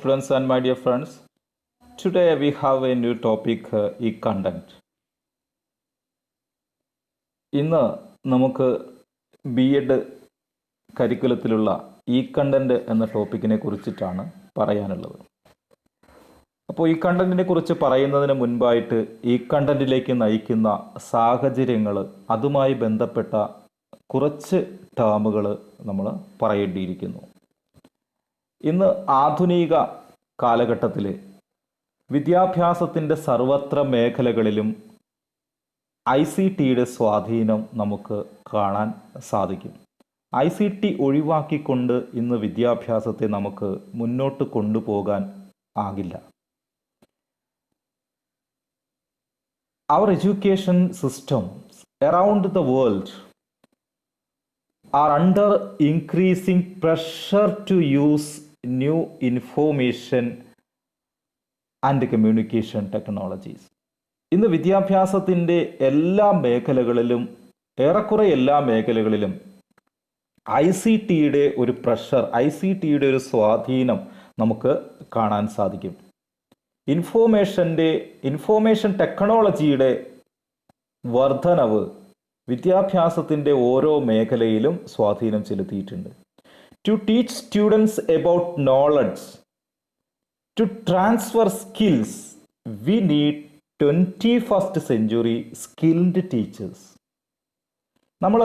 Friends and my dear friends, today we have a new topic, e-content. ഇന്ന് നമുക്ക് B Ed കരിക്കുലത്തിലുള്ള E content എന്ന ടോപ്പിക്കിനെ കുറിച്ചിട്ടാണ് പറയാനുള്ളത്. അപ്പോൾ ഈ കണ്ടന്റിനെ കുറിച്ച് പറയുന്നതിന് മുൻപായിട്ട് ഈ കണ്ടന്റിലേക്ക് നയിക്കുന്ന സാഹചര്യങ്ങൾ, അതുമായി ബന്ധപ്പെട്ട കുറച്ച് ടേമുകൾ നമ്മൾ പറയേണ്ടിയിരിക്കുന്നു. ഇന്ന് ആധുനിക കാലഘട്ടത്തിൽ വിദ്യാഭ്യാസത്തിൻ്റെ സർവത്ര മേഖലകളിലും ICTയുടെ സ്വാധീനം നമുക്ക് കാണാൻ സാധിക്കും. ICT ഒഴിവാക്കിക്കൊണ്ട് ഇന്ന് വിദ്യാഭ്യാസത്തെ നമുക്ക് മുന്നോട്ട് കൊണ്ടുപോകാൻ ആകില്ല. Our education systems around the world are under increasing pressure to use new information and communication technologies. ഇന്ന് വിദ്യാഭ്യാസത്തിൻ്റെ എല്ലാ മേഖലകളിലും, ഏറെക്കുറെ എല്ലാ മേഖലകളിലും ICTയുടെ ഒരു പ്രഷർ, ICTയുടെ ഒരു സ്വാധീനം നമുക്ക് കാണാൻ സാധിക്കും. ഇൻഫോർമേഷൻ ടെക്നോളജിയുടെ വർധനവ് വിദ്യാഭ്യാസത്തിൻ്റെ ഓരോ മേഖലയിലും സ്വാധീനം ചെലുത്തിയിട്ടുണ്ട്. To teach students about knowledge, to transfer skills, we need 21st century skilled teachers. നമ്മൾ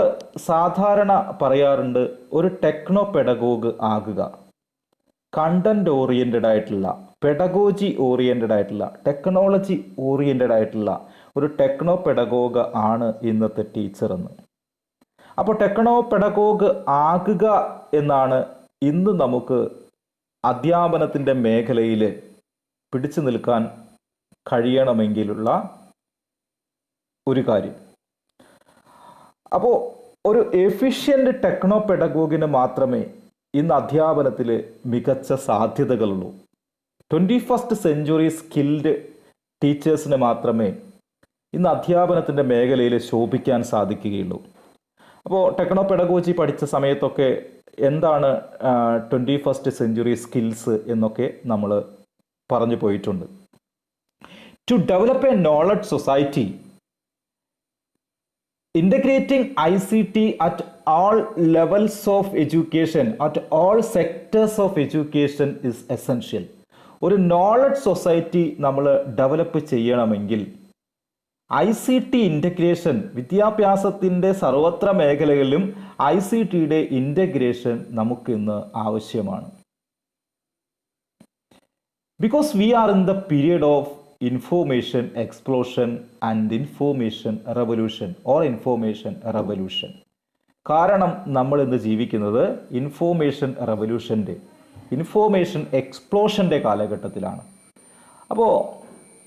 സാധാരണ പറയാറുണ്ട്, ഒരു ടെക്നോ പെഡഗോഗ് ആകുക. കണ്ടന്റ് ഓറിയൻറ്റഡ് ആയിട്ടുള്ള, പെഡഗോജി ഓറിയൻറ്റഡ് ആയിട്ടുള്ള, ടെക്നോളജി ഓറിയൻറ്റഡ് ആയിട്ടുള്ള ഒരു ടെക്നോ പെഡഗോഗ് ആണ് ഇന്നത്തെ ടീച്ചർ എന്ന്. അപ്പോൾ ടെക്നോ പെഡഗോഗ് ആകുക എന്നാണ് ഇന്ന് നമുക്ക് അധ്യാപനത്തിൻ്റെ മേഖലയിൽ പിടിച്ചു നിൽക്കാൻ കഴിയണമെങ്കിലുള്ള ഒരു കാര്യം. അപ്പോൾ ഒരു എഫിഷ്യൻ്റ് ടെക്നോ പെഡഗോഗിന് മാത്രമേ ഇന്ന് അധ്യാപനത്തിൽ മികച്ച സാധ്യതകളുള്ളൂ. 21st സെഞ്ച്വറി സ്കിൽഡ് ടീച്ചേഴ്സിന് മാത്രമേ ഇന്ന് അധ്യാപനത്തിൻ്റെ മേഖലയിൽ ശോഭിക്കാൻ സാധിക്കുകയുള്ളൂ. അപ്പോൾ ടെക്നോ പെഡഗോജി പഠിച്ച സമയത്തൊക്കെ എന്താണ് 21st സെഞ്ച്വറി സ്കിൽസ് എന്നൊക്കെ നമ്മൾ പറഞ്ഞു പോയിട്ടുണ്ട്. To develop a knowledge society, integrating ICT at all levels of education, at all sectors of education is essential. ഒരു നോളജ് സൊസൈറ്റി നമ്മൾ ഡെവലപ്പ് ചെയ്യണമെങ്കിൽ ICT ഇൻ്റഗ്രേഷൻ, വിദ്യാഭ്യാസത്തിൻ്റെ സർവത്ര മേഖലകളിലും ICTയുടെ ഇൻ്റഗ്രേഷൻ നമുക്കിന്ന് ആവശ്യമാണ്. Because we are in the period of information explosion and information revolution or information revolution. കാരണം നമ്മൾ ഇന്ന് ജീവിക്കുന്നത് ഇൻഫോർമേഷൻ റെവല്യൂഷൻ്റെ, ഇൻഫോർമേഷൻ എക്സ്പ്ലോഷൻ്റെ കാലഘട്ടത്തിലാണ്. അപ്പോൾ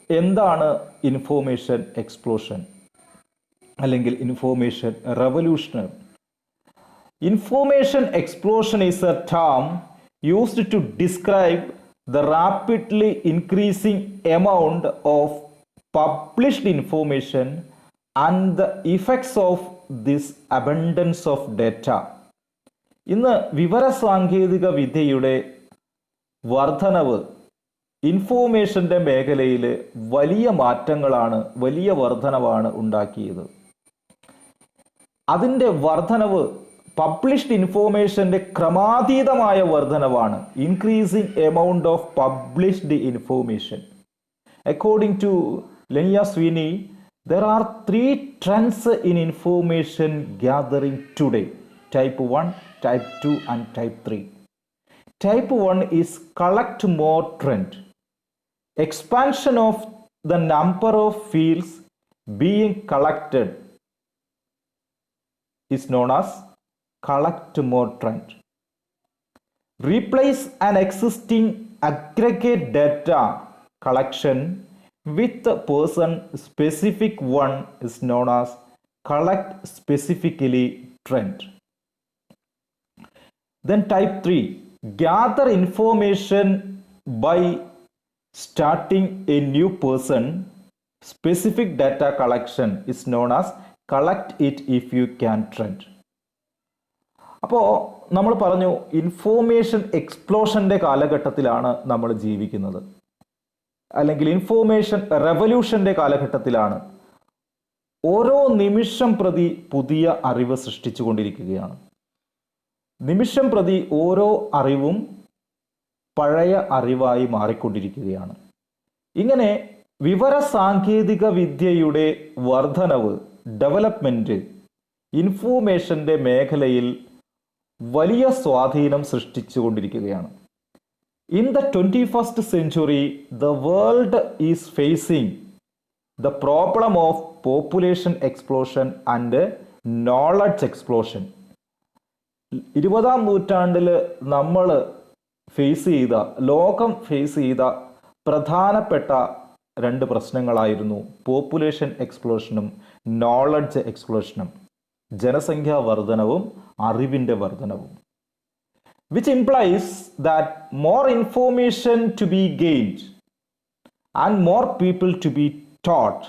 എന്താണ് ഇൻഫോർമേഷൻ എക്സ്പ്ലോഷൻ അല്ലെങ്കിൽ information revolution? Information explosion is a term used to describe the rapidly increasing amount of published information and the effects of this abundance of data. ഇന്ന് വിവരസാങ്കേതിക വിദ്യയുടെ വർധനവ് ഇൻഫോർമേഷൻ്റെ മേഖലയിൽ വലിയ മാറ്റങ്ങളാണ്, വലിയ വർധനവാണ് ഉണ്ടാക്കിയത്. അതിൻ്റെ വർധനവ് പബ്ലിഷ്ഡ് ഇൻഫോർമേഷൻ്റെ ക്രമാതീതമായ വർധനവാണ്. Increasing amount of published information. According to Lenia Sweeney, there are 3 trends in information gathering today. Type 1, Type 2 and Type 3. Type 1 is collect more trend. Expansion of the number of fields being collected is known as collect more trend. Replace an existing aggregate data collection with a person specific one is known as collect specifically trend. Then type 3, gather information by starting a new person specific data collection is known as collect it if you can trend. അപ്പോൾ നമ്മൾ പറഞ്ഞു information എക്സ്പ്ലോഷൻ്റെ കാലഘട്ടത്തിലാണ് നമ്മൾ ജീവിക്കുന്നത്, അല്ലെങ്കിൽ information റെവല്യൂഷൻ്റെ കാലഘട്ടത്തിലാണ്. ഓരോ നിമിഷം പ്രതി പുതിയ അറിവ് സൃഷ്ടിച്ചുകൊണ്ടിരിക്കുകയാണ്. നിമിഷം പ്രതി ഓരോ അറിവും പഴയ അറിവായി മാറിക്കൊണ്ടിരിക്കുകയാണ്. ഇങ്ങനെ വിവര സാങ്കേതിക വിദ്യയുടെ വർധനവ്, ഡെവലപ്മെൻറ്റ് ഇൻഫോർമേഷൻ്റെ മേഖലയിൽ വലിയ സ്വാധീനം സൃഷ്ടിച്ചുകൊണ്ടിരിക്കുകയാണ്. In the 21st century, the world is facing the problem of population explosion and knowledge explosion. 20ാം നൂറ്റാണ്ടിൽ നമ്മൾ ലോകം ഫേസ് ചെയ്ത പ്രധാനപ്പെട്ട രണ്ട് പ്രശ്നങ്ങളായിരുന്നു പോപ്പുലേഷൻ എക്സ്പ്ലോഷനും നോളജ് എക്സ്പ്ലോഷനും. ജനസംഖ്യാ വർധനവും അറിവിൻ്റെ വർധനവും. which implies that more information to be gained and more people to be taught.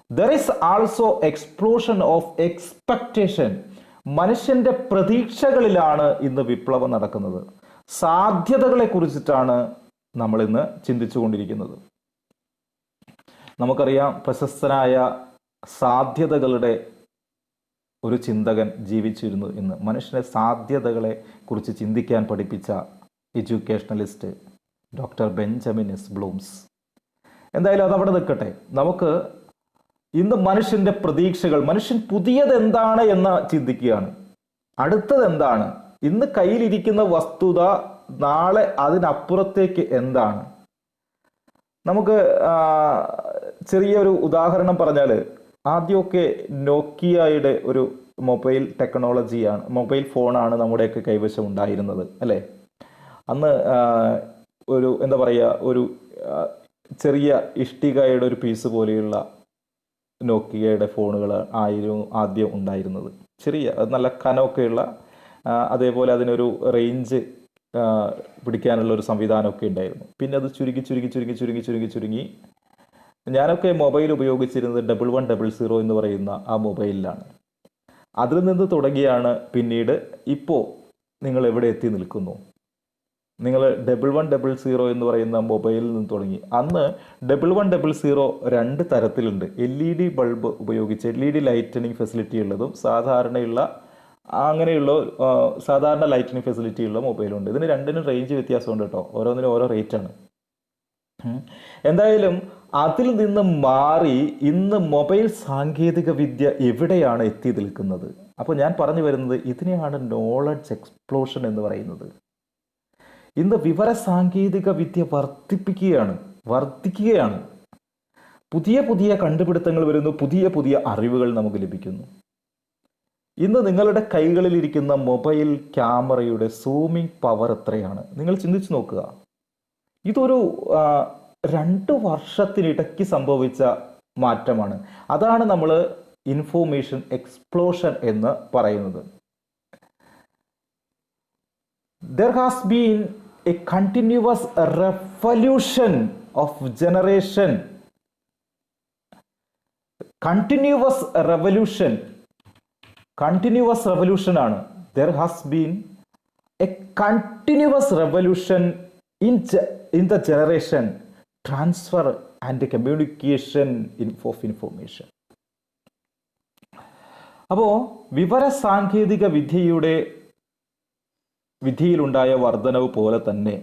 There is also explosion of expectation. മനുഷ്യന്റെ പ്രതീക്ഷകളിലാണ് ഇന്ന് വിപ്ലവം നടക്കുന്നത്. സാധ്യതകളെ കുറിച്ചിട്ടാണ് നമ്മൾ ഇന്ന് ചിന്തിച്ചുകൊണ്ടിരിക്കുന്നത്. നമുക്കറിയാം, പ്രശസ്തനായ സാധ്യതകളുടെ ഒരു ചിന്തകൻ ജീവിച്ചിരുന്നു ഇന്ന്. മനുഷ്യനെ സാധ്യതകളെ കുറിച്ച് ചിന്തിക്കാൻ പഠിപ്പിച്ച educationalist doctor Benjamin S Bloom's. എന്തായാലും അതവിടെ നിൽക്കട്ടെ. നമുക്ക് ഇന്ന് മനുഷ്യൻ്റെ പ്രതീക്ഷകൾ, മനുഷ്യൻ പുതിയത് എന്താണ് എന്ന് ചിന്തിക്കുകയാണ്. അടുത്തത് എന്താണ്? ഇന്ന് കയ്യിലിരിക്കുന്ന വസ്തുത നാളെ അതിനപ്പുറത്തേക്ക് എന്താണ്? നമുക്ക് ചെറിയൊരു ഉദാഹരണം പറഞ്ഞാൽ, ആദ്യമൊക്കെ നോക്കിയയുടെ ഒരു മൊബൈൽ ടെക്നോളജിയാണ്, മൊബൈൽ ഫോണാണ് നമ്മുടെയൊക്കെ കൈവശം ഉണ്ടായിരുന്നത് അല്ലേ? അന്ന് ഒരു എന്താ പറയുക, ഒരു ചെറിയ ഇഷ്ടികയുടെ ഒരു പീസ് പോലെയുള്ള നോക്കിയയുടെ ഫോണുകൾ ആയിരുന്നു ആദ്യം ഉണ്ടായിരുന്നത്. ചെറിയ നല്ല കനമൊക്കെയുള്ള, അതേപോലെ അതിനൊരു റേഞ്ച് പിടിക്കാനുള്ള ഒരു സംവിധാനമൊക്കെ ഉണ്ടായിരുന്നു. പിന്നെ അത് ചുരുങ്ങി ഞാനൊക്കെ മൊബൈൽ ഉപയോഗിച്ചിരുന്നത് 1100 എന്ന് പറയുന്ന ആ മൊബൈലിലാണ്. അതിൽ നിന്ന് തുടങ്ങിയാണ് പിന്നീട് ഇപ്പോൾ നിങ്ങൾ എവിടെ എത്തി നിൽക്കുന്നു. നിങ്ങൾ 1100 എന്ന് പറയുന്ന മൊബൈലിൽ നിന്ന് തുടങ്ങി. അന്ന് 1100 രണ്ട് തരത്തിലുണ്ട്. LED ബൾബ് ഉപയോഗിച്ച് LED ലൈറ്റനിങ് ഫെസിലിറ്റി ഉള്ളതും സാധാരണയുള്ള അങ്ങനെയുള്ള സാധാരണ ലൈറ്റനിങ് ഫെസിലിറ്റി ഉള്ള മൊബൈലുണ്ട്. ഇതിന് രണ്ടിനും റേഞ്ച് വ്യത്യാസമുണ്ട് കേട്ടോ, ഓരോന്നിനും ഓരോ റേറ്റാണ്. എന്തായാലും അതിൽ നിന്ന് മാറി ഇന്ന് മൊബൈൽ സാങ്കേതിക വിദ്യ എവിടെയാണ് എത്തി നിൽക്കുന്നത്? അപ്പോൾ ഞാൻ പറഞ്ഞു വരുന്നത് ഇതിനെയാണ് നോളജ് എക്സ്പ്ലോഷൻ എന്ന് പറയുന്നത്. ഇന്ന് വിവര സാങ്കേതിക വിദ്യ വർദ്ധിക്കുകയാണ്. പുതിയ കണ്ടുപിടുത്തങ്ങൾ വരുന്നു, പുതിയ അറിവുകൾ നമുക്ക് ലഭിക്കുന്നു. ഇന്ന് നിങ്ങളുടെ കൈകളിലിരിക്കുന്ന മൊബൈൽ ക്യാമറയുടെ സൂമിംഗ് പവർ എത്രയാണ്? നിങ്ങൾ ചിന്തിച്ചു നോക്കുക. ഇതൊരു 2 വർഷത്തിനിടയ്ക്ക് സംഭവിച്ച മാറ്റമാണ്. അതാണ് നമ്മൾ ഇൻഫോർമേഷൻ എക്സ്പ്ലോഷൻ എന്ന് പറയുന്നത്. There has been a continuous revolution of generation. Continuous revolution ആണ്. There has been a continuous revolution in the generation, transfer and communication of information. അപ്പോൾ വിവര സാങ്കേതിക വിദ്യയിലുണ്ടായ വർധനവ് പോലെ തന്നെ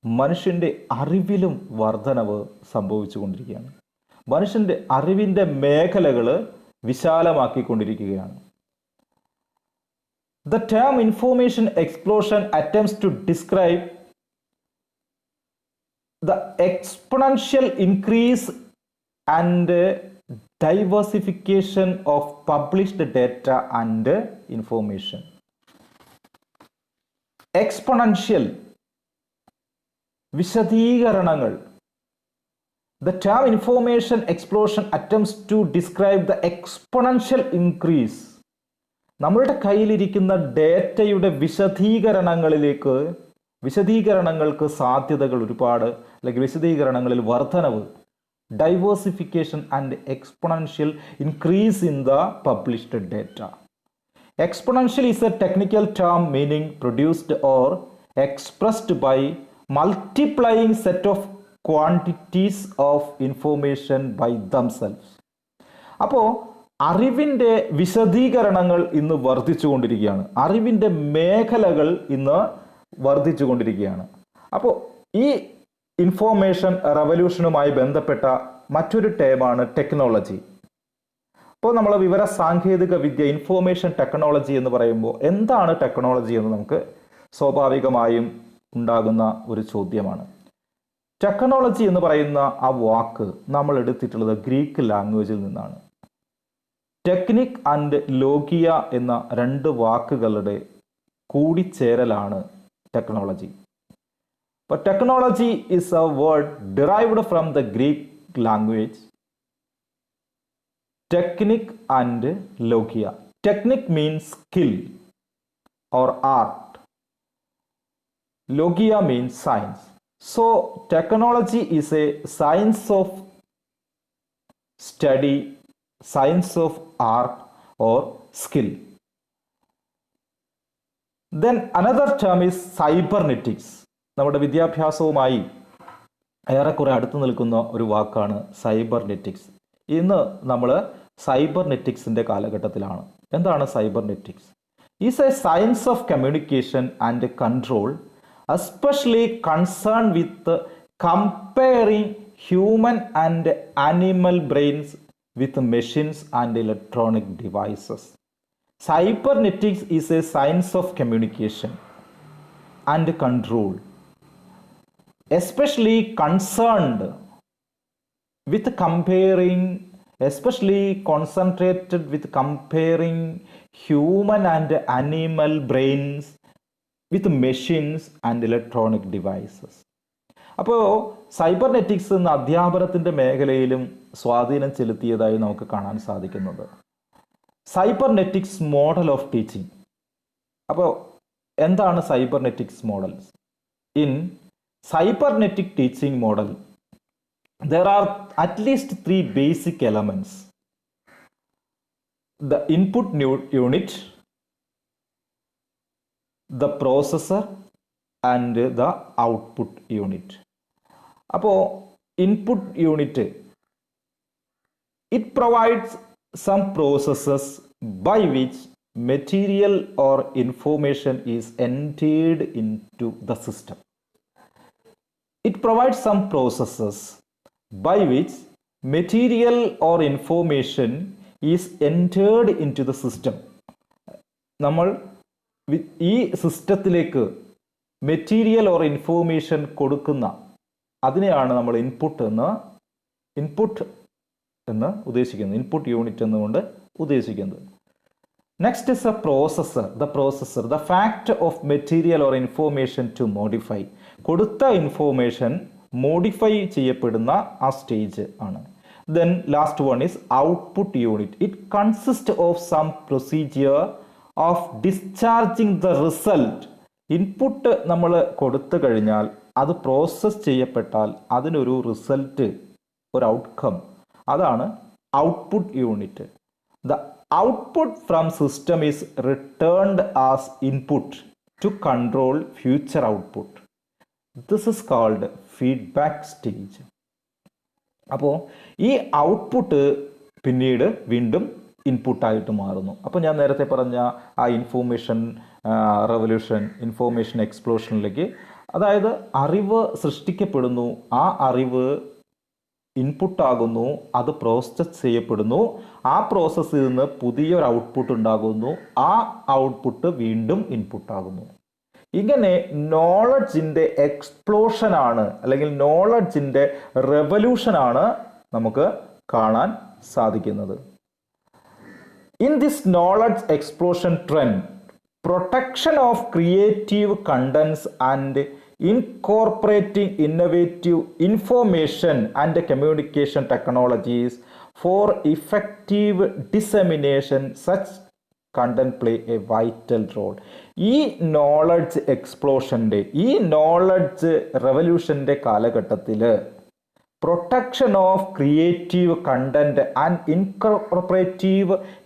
മനുഷ്യൻ്റെ അറിവിലും വർധനവ് സംഭവിച്ചു കൊണ്ടിരിക്കുകയാണ്. മനുഷ്യൻ്റെ അറിവിൻ്റെ മേഖലകൾ വിശാലമാക്കിക്കൊണ്ടിരിക്കുകയാണ്. The term information explosion attempts to describe the exponential increase and diversification of published data and information. Exponential വിശദീകരണങ്ങൾ. The term information explosion attempts to describe the exponential increase. നമ്മളുടെ കയ്യിലിരിക്കുന്ന ഡേറ്റയുടെ വിശദീകരണങ്ങൾക്ക് സാധ്യതകൾ ഒരുപാട്, അല്ലെങ്കിൽ വിശദീകരണങ്ങളിൽ വർധനവ്. Diversification and exponential increase in the published data. Exponential is a technical term meaning produced or expressed by multiplying set of quantities of information by themselves. അപ്പോൾ അറിവിൻ്റെ വിശദീകരണങ്ങൾ ഇന്ന് വർദ്ധിച്ചുകൊണ്ടിരിക്കുകയാണ്. അറിവിൻ്റെ മേഖലകൾ ഇന്ന് വർദ്ധിച്ചുകൊണ്ടിരിക്കുകയാണ്. അപ്പോൾ ഈ ഇൻഫോർമേഷൻ റവല്യൂഷനുമായി ബന്ധപ്പെട്ട മറ്റൊരു ടേമാണ് ടെക്നോളജി. അപ്പോൾ നമ്മൾ വിവര സാങ്കേതിക വിദ്യ, ഇൻഫോർമേഷൻ ടെക്നോളജി എന്ന് പറയുമ്പോൾ എന്താണ് ടെക്നോളജി എന്ന് നമുക്ക് സ്വാഭാവികമായും ഉണ്ടാകുന്ന ഒരു ചോദ്യമാണ്. ടെക്നോളജി എന്ന് പറയുന്ന ആ വാക്ക് നമ്മൾ എടുത്തിട്ടുള്ളത് ഗ്രീക്ക് ലാംഗ്വേജിൽ നിന്നാണ്. ടെക്നിക് ആൻഡ് ലോഗിയ എന്ന രണ്ട് വാക്കുകളുടെ കൂടിച്ചേരലാണ് technology. But technology is a word derived from the Greek language technique and logia. Technique means skill or art. Logia means science. So technology is a science of study, science of art or skill. Then another term is cybernetics. നമ്മുടെ വിദ്യാഭ്യാസവുമായി ഏറെക്കുറെ അടുത്ത് നിൽക്കുന്ന ഒരു വാക്കാണ് cybernetics. ഇന്ന് നമ്മൾ സൈബർനെറ്റിക്സിൻ്റെ കാലഘട്ടത്തിലാണ്. എന്താണ് cybernetics? Is a science of communication and control, especially concern with comparing human and animal brains with machines and electronic devices. Cybernetics is a science of communication and control, especially concerned with comparing, especially concentrated with comparing human and animal brains with machines and electronic devices. അപ്പോൾ cybernetics എന്ന അധ്യാപനത്തിൻ്റെ മേഖലയിലും സ്വാധീനം ചെലുത്തിയതായി നമുക്ക് കാണാൻ സാധിക്കുന്നത്. Cybernetics model of teaching. അപ്പോൾ എന്താണ് cybernetics models? In cybernetic teaching model, there are at least 3 basic elements: the input unit, the processor and the output unit. അപ്പോൾ input unit, it provides some processes by which material or information is entered into the system. It provides some processes by which material or information is entered into the system. നമ്മൾ ഈ സിസ്റ്റത്തിലേക്ക് material or information കൊടുക്കുന്ന അതിനെയാണ് നമ്മൾ input എന്ന് ഉദ്ദേശിക്കുന്നത്, input unit എന്നുകൊണ്ട് ഉദ്ദേശിക്കുന്നത്. Next is a processor. The processor, the fact of material or information to modify. കൊടുത്ത ഇൻഫോർമേഷൻ മോഡിഫൈ ചെയ്യപ്പെടുന്ന ആ സ്റ്റേജ് ആണ്. Then last one is output unit. It consists of some procedure of discharging the result. Input നമ്മൾ കൊടുത്തു കഴിഞ്ഞാൽ അത് process ചെയ്യപ്പെട്ടാൽ അതിനൊരു result, ഒരു ഔട്ട്കം, അതാണ് output unit. The output from system is returned as input to control future output. This is called feedback stage. അപ്പോൾ ഈ output പിന്നീട് വീണ്ടും ഇൻപുട്ടായിട്ട് മാറുന്നു. അപ്പോൾ ഞാൻ നേരത്തെ പറഞ്ഞ ആ ഇൻഫോർമേഷൻ റെവല്യൂഷൻ, ഇൻഫോർമേഷൻ എക്സ്പ്ലോഷനിലേക്ക്, അതായത് അറിവ് സൃഷ്ടിക്കപ്പെടുന്നു, ആ അറിവ് ഇൻപുട്ടാകുന്നു, അത് പ്രോസസ് ചെയ്യപ്പെടുന്നു, ആ പ്രോസസ്സിൽ നിന്ന് പുതിയൊരു ഔട്ട്പുട്ട് ഉണ്ടാകുന്നു, ആ ഔട്ട്പുട്ട് വീണ്ടും ഇൻപുട്ടാകുന്നു. ഇങ്ങനെ നോളജിൻ്റെ എക്സ്പ്ലോഷനാണ് അല്ലെങ്കിൽ നോളജിൻ്റെ റെവല്യൂഷനാണ് നമുക്ക് കാണാൻ സാധിക്കുന്നത്. In this knowledge explosion trend, protection of creative contents and incorporating innovative information and communication technologies for effective dissemination, such content play a vital role. ഈ നോളജ് എക്സ്പ്ലോഷൻ്റെ, ഈ നോളജ് റെവല്യൂഷൻ്റെ കാലഘട്ടത്തിൽ protection of creative content and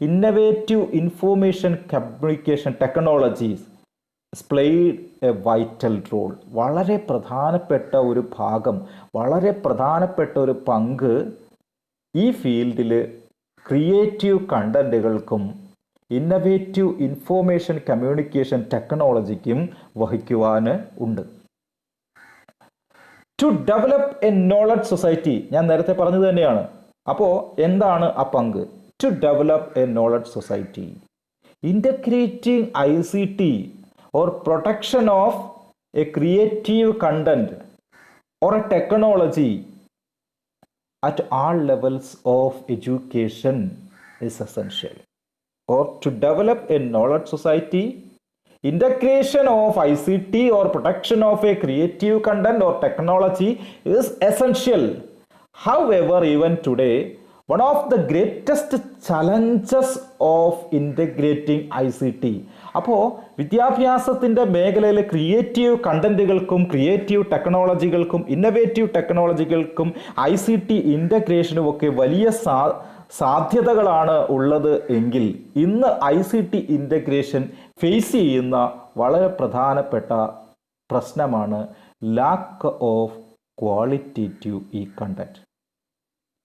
innovative information communication technologies played a vital role. വളരെ പ്രധാനപ്പെട്ട ഒരു ഭാഗം, വളരെ പ്രധാനപ്പെട്ട ഒരു പങ്ക് ഈ ഫീൽഡിൽ ക്രിയേറ്റീവ് കണ്ടന്റുകൾക്കും ഇന്നവേറ്റീവ് ഇൻഫോർമേഷൻ കമ്മ്യൂണിക്കേഷൻ ടെക്നോളജിക്കും വഹിക്കുവാൻ ഉണ്ട്. To develop a knowledge society, ഞാൻ നേരത്തെ പറഞ്ഞത് തന്നെയാണ്. അപ്പോൾ എന്താണ് ആ പങ്ക്? To develop a knowledge society, integrating ICT or protection of a creative content or a technology at all levels of education is essential. Or to develop a knowledge society, integration of ICT or protection of a creative content or technology is essential. However, even today, one of the greatest challenges of integrating ICT, അപ്പോൾ വിദ്യാഭ്യാസത്തിൻ്റെ മേഖലയിൽ creative കണ്ടന്റുകൾക്കും creative ടെക്നോളജികൾക്കും innovative ടെക്നോളജികൾക്കും ICT ഇൻ്റഗ്രേഷനും ഒക്കെ വലിയ സാധ്യതകളാണ് ഉള്ളത് എങ്കിൽ ഇന്ന് ICT integration face ചെയ്യുന്ന വളരെ പ്രധാനപ്പെട്ട പ്രശ്നമാണ് ലാക്ക് ഓഫ് ക്വാളിറ്റേറ്റീവ് ഈ കണ്ടന്റ്.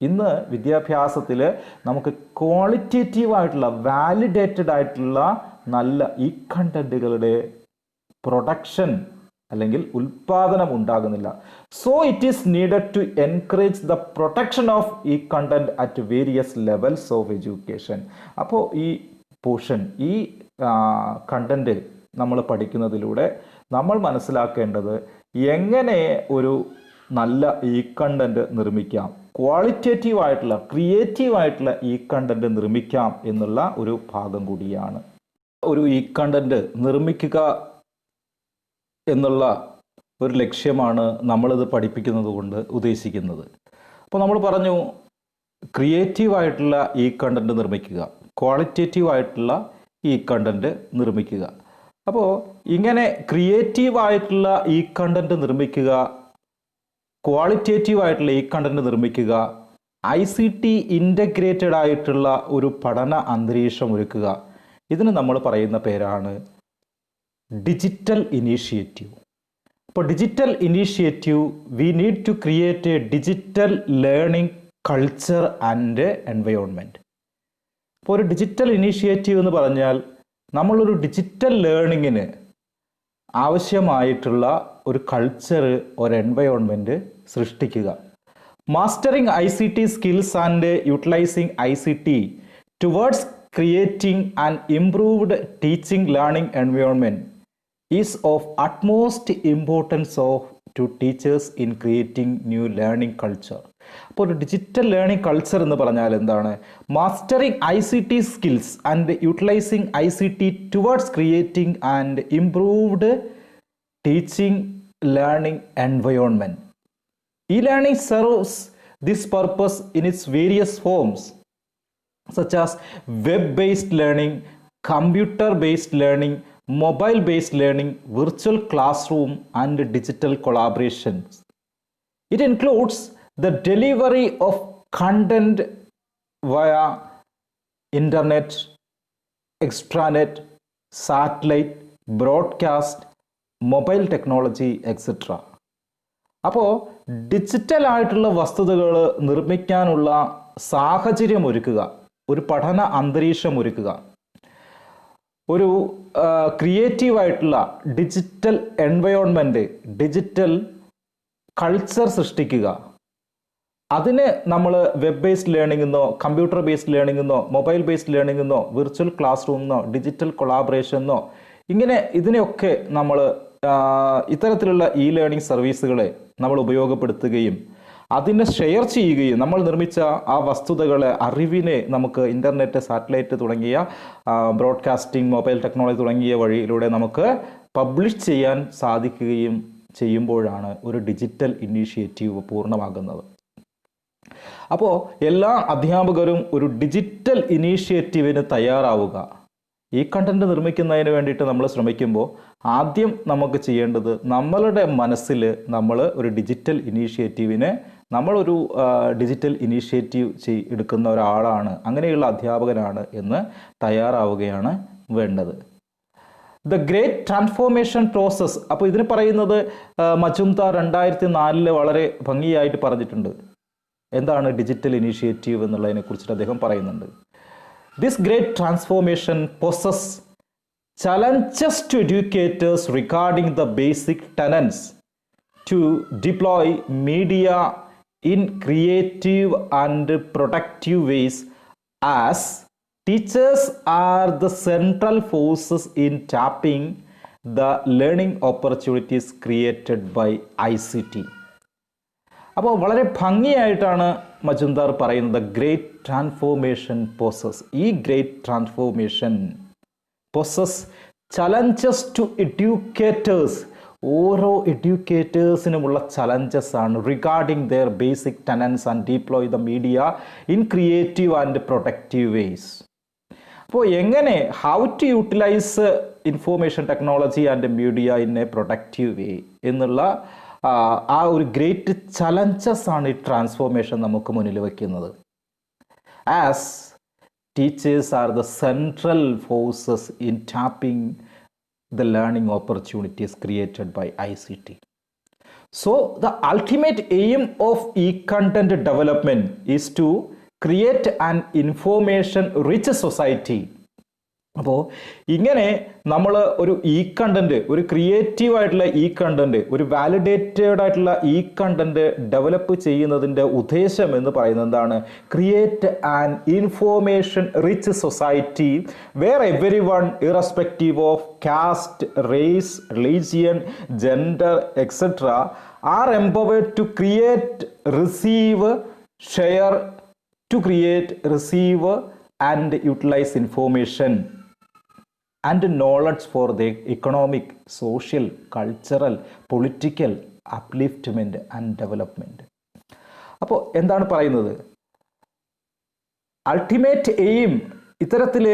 ഇന്ന് വിദ്യാഭ്യാസത്തിൽ നമുക്ക് ക്വാളിറ്റേറ്റീവായിട്ടുള്ള വാലിഡേറ്റഡ് ആയിട്ടുള്ള നല്ല ഈ കണ്ടന്റുകളുടെ പ്രൊഡക്ഷൻ അല്ലെങ്കിൽ ഉൽപാദനം ഉണ്ടാകുന്നില്ല. So it is needed to encourage the protection of ഈ content at various levels of education. അപ്പോൾ ഈ പോർഷൻ, ഈ കണ്ടന്റ് നമ്മൾ പഠിക്കുന്നതിലൂടെ നമ്മൾ മനസ്സിലാക്കേണ്ടത് എങ്ങനെ ഒരു നല്ല ഈ കണ്ടന്റ് നിർമ്മിക്കാം, ക്വാളിറ്റേറ്റീവ് ആയിട്ടുള്ള ക്രിയേറ്റീവ് ആയിട്ടുള്ള ഈ കണ്ടന്റ് നിർമ്മിക്കാം എന്നുള്ള ഒരു ഭാഗം കൂടിയാണ്. ഒരു ഈ കണ്ടന്റ് നിർമ്മിക്കുക എന്നുള്ള ഒരു ലക്ഷ്യമാണ് നമ്മളിത് പഠിപ്പിക്കുന്നത് കൊണ്ട് ഉദ്ദേശിക്കുന്നത്. അപ്പോൾ നമ്മൾ പറഞ്ഞു ക്രിയേറ്റീവായിട്ടുള്ള ഈ കണ്ടന്റ് നിർമ്മിക്കുക, ക്വാളിറ്റേറ്റീവ് ആയിട്ടുള്ള ഈ കണ്ടന്റ് നിർമ്മിക്കുക. അപ്പോൾ ഇങ്ങനെ ക്രിയേറ്റീവായിട്ടുള്ള ഈ കണ്ടന്റ് നിർമ്മിക്കുക, ക്വാളിറ്റേറ്റീവ് ആയിട്ടുള്ള ഈ കണ്ടന്റ് നിർമ്മിക്കുക, ICT ഇൻ്റഗ്രേറ്റഡ് ആയിട്ടുള്ള ഒരു പഠന അന്തരീക്ഷം ഒരുക്കുക, ഇതിന് നമ്മൾ പറയുന്ന പേരാണ് ഡിജിറ്റൽ ഇനീഷ്യേറ്റീവ്. അപ്പോൾ digital initiative we need to create a digital learning culture and environment. അപ്പോൾ ഒരു ഡിജിറ്റൽ ഇനീഷ്യേറ്റീവ് എന്ന് പറഞ്ഞാൽ നമ്മളൊരു ഡിജിറ്റൽ ലേണിങ്ങിന് ആവശ്യമായിട്ടുള്ള ഒരു കൾച്ചർ, ഒരു എൻവയോൺമെൻറ്റ് സൃഷ്ടിക്കുക. Mastering ICT skills and utilising ICT towards creating an improved teaching learning environment is of utmost importance to teachers in creating new learning culture. അപ്പോൾ ഒരു ഡിജിറ്റൽ ലേണിംഗ് കൾച്ചർ എന്ന് പറഞ്ഞാൽ എന്താണ്? Mastering ICT skills and utilising ICT towards creating and improved teaching learning environment. E-learning serves this purpose in its various forms such as web-based learning, computer-based learning, mobile-based learning, virtual classroom, and digital collaborations. It includes the delivery of content via internet, extranet, satellite, broadcast, mobile technology, etc. അപ്പോൾ digital ആയിട്ടുള്ള വസ്തുതകൾ നിർമ്മിക്കാനുള്ള സാഹചര്യം ഒരുക്കുക, ഒരു പഠന അന്തരീക്ഷം ഒരുക്കുക, ഒരു ക്രിയേറ്റീവായിട്ടുള്ള ഡിജിറ്റൽ എൻവയോൺമെൻറ്റ്, ഡിജിറ്റൽ കൾച്ചർ സൃഷ്ടിക്കുക. അതിന് നമ്മൾ വെബ് ബേസ്ഡ് ലേണിംഗ് എന്നോ കമ്പ്യൂട്ടർ ബേസ്ഡ് ലേണിംഗ് എന്നോ മൊബൈൽ ബേസ്ഡ് ലേണിംഗ് എന്നോ വിർച്വൽ ക്ലാസ് റൂം എന്നോ ഡിജിറ്റൽ കൊളാബറേഷൻ എന്നോ ഇങ്ങനെ ഇതിനെയൊക്കെ നമ്മൾ ഇത്തരത്തിലുള്ള ലേണിംഗ് സർവീസുകളെ നമ്മൾ ഉപയോഗപ്പെടുത്തുകയും അതിനെ ഷെയർ ചെയ്യുകയും നമ്മൾ നിർമ്മിച്ച ആ വസ്തുതകളെ, അറിവിനെ നമുക്ക് ഇൻ്റർനെറ്റ്, സാറ്റലൈറ്റ് തുടങ്ങിയ ബ്രോഡ്കാസ്റ്റിംഗ്, മൊബൈൽ ടെക്നോളജി തുടങ്ങിയ വഴിയിലൂടെ നമുക്ക് പബ്ലിഷ് ചെയ്യാൻ സാധിക്കുകയും ചെയ്യുമ്പോഴാണ് ഒരു ഡിജിറ്റൽ ഇനീഷ്യേറ്റീവ് പൂർണ്ണമാകുന്നത്. അപ്പോൾ എല്ലാ അധ്യാപകരും ഒരു ഡിജിറ്റൽ ഇനീഷ്യേറ്റീവിന് തയ്യാറാവുക. ഈ കണ്ടന്റ് നിർമ്മിക്കുന്നതിന് വേണ്ടിയിട്ട് നമ്മൾ ശ്രമിക്കുമ്പോൾ ആദ്യം നമുക്ക് ചെയ്യേണ്ടത് നമ്മളുടെ മനസ്സിൽ നമ്മൾ ഒരു ഡിജിറ്റൽ ഇനീഷ്യേറ്റീവിനെ നമ്മളൊരു ഡിജിറ്റൽ ഇനീഷ്യേറ്റീവ് എടുക്കുന്ന ഒരാളാണ്, അങ്ങനെയുള്ള അധ്യാപകനാണ് എന്ന് തയ്യാറാവുകയാണ് വേണ്ടത്. ദ ഗ്രേറ്റ് ട്രാൻസ്ഫോർമേഷൻ പ്രോസസ്സ്, അപ്പോൾ ഇതിന് പറയുന്നത് മജുംദാർ 2004 വളരെ ഭംഗിയായിട്ട് പറഞ്ഞിട്ടുണ്ട്. എന്താണ് ഡിജിറ്റൽ ഇനീഷ്യേറ്റീവ് എന്നുള്ളതിനെ കുറിച്ചിട്ട് അദ്ദേഹം പറയുന്നുണ്ട്. This great transformation poses challenges to educators regarding the basic tenets to deploy media in creative and productive ways, as teachers are the central forces in tapping the learning opportunities created by ICT. അപ്പോൾ വളരെ ഭംഗിയായിട്ടാണ് മജുംദാർ പറയുന്നത് great transformation process. ഈ great transformation process challenges to educators, ഓരോ എഡ്യൂക്കേറ്റേഴ്സിനുമുള്ള challenges ആണ് regarding their basic tenets and deploy the media in creative and productive ways. അപ്പോൾ എങ്ങനെ how to utilise information technology and media in a productive way എന്നുള്ള ആ ഒരു great challenges ആണ് ഈ ട്രാൻസ്ഫോർമേഷൻ നമുക്ക് മുന്നിൽ വയ്ക്കുന്നത്. As teachers are the central forces in tapping the learning opportunities created by ICT. So the ultimate aim of e-content development is to create an information rich society. അപ്പോൾ ഇങ്ങനെ നമ്മൾ ഒരു e content, ഒരു creative ആയിട്ടുള്ള e content, ഒരു validated ആയിട്ടുള്ള e content develop ചെയ്യുന്നതിൻ്റെ ഉദ്ദേശം എന്ന് പറയുന്നത് എന്താണ്? Create an information rich society where everyone irrespective of caste, race, religion, gender etcetera are empowered to create, receive, share, to create, receive and utilise information and knowledge for the economic, social, cultural, political upliftment and development. അപ്പോൾ എന്താണ് പറയുന്നത്? Ultimate aim, ഇത്തരത്തിൽ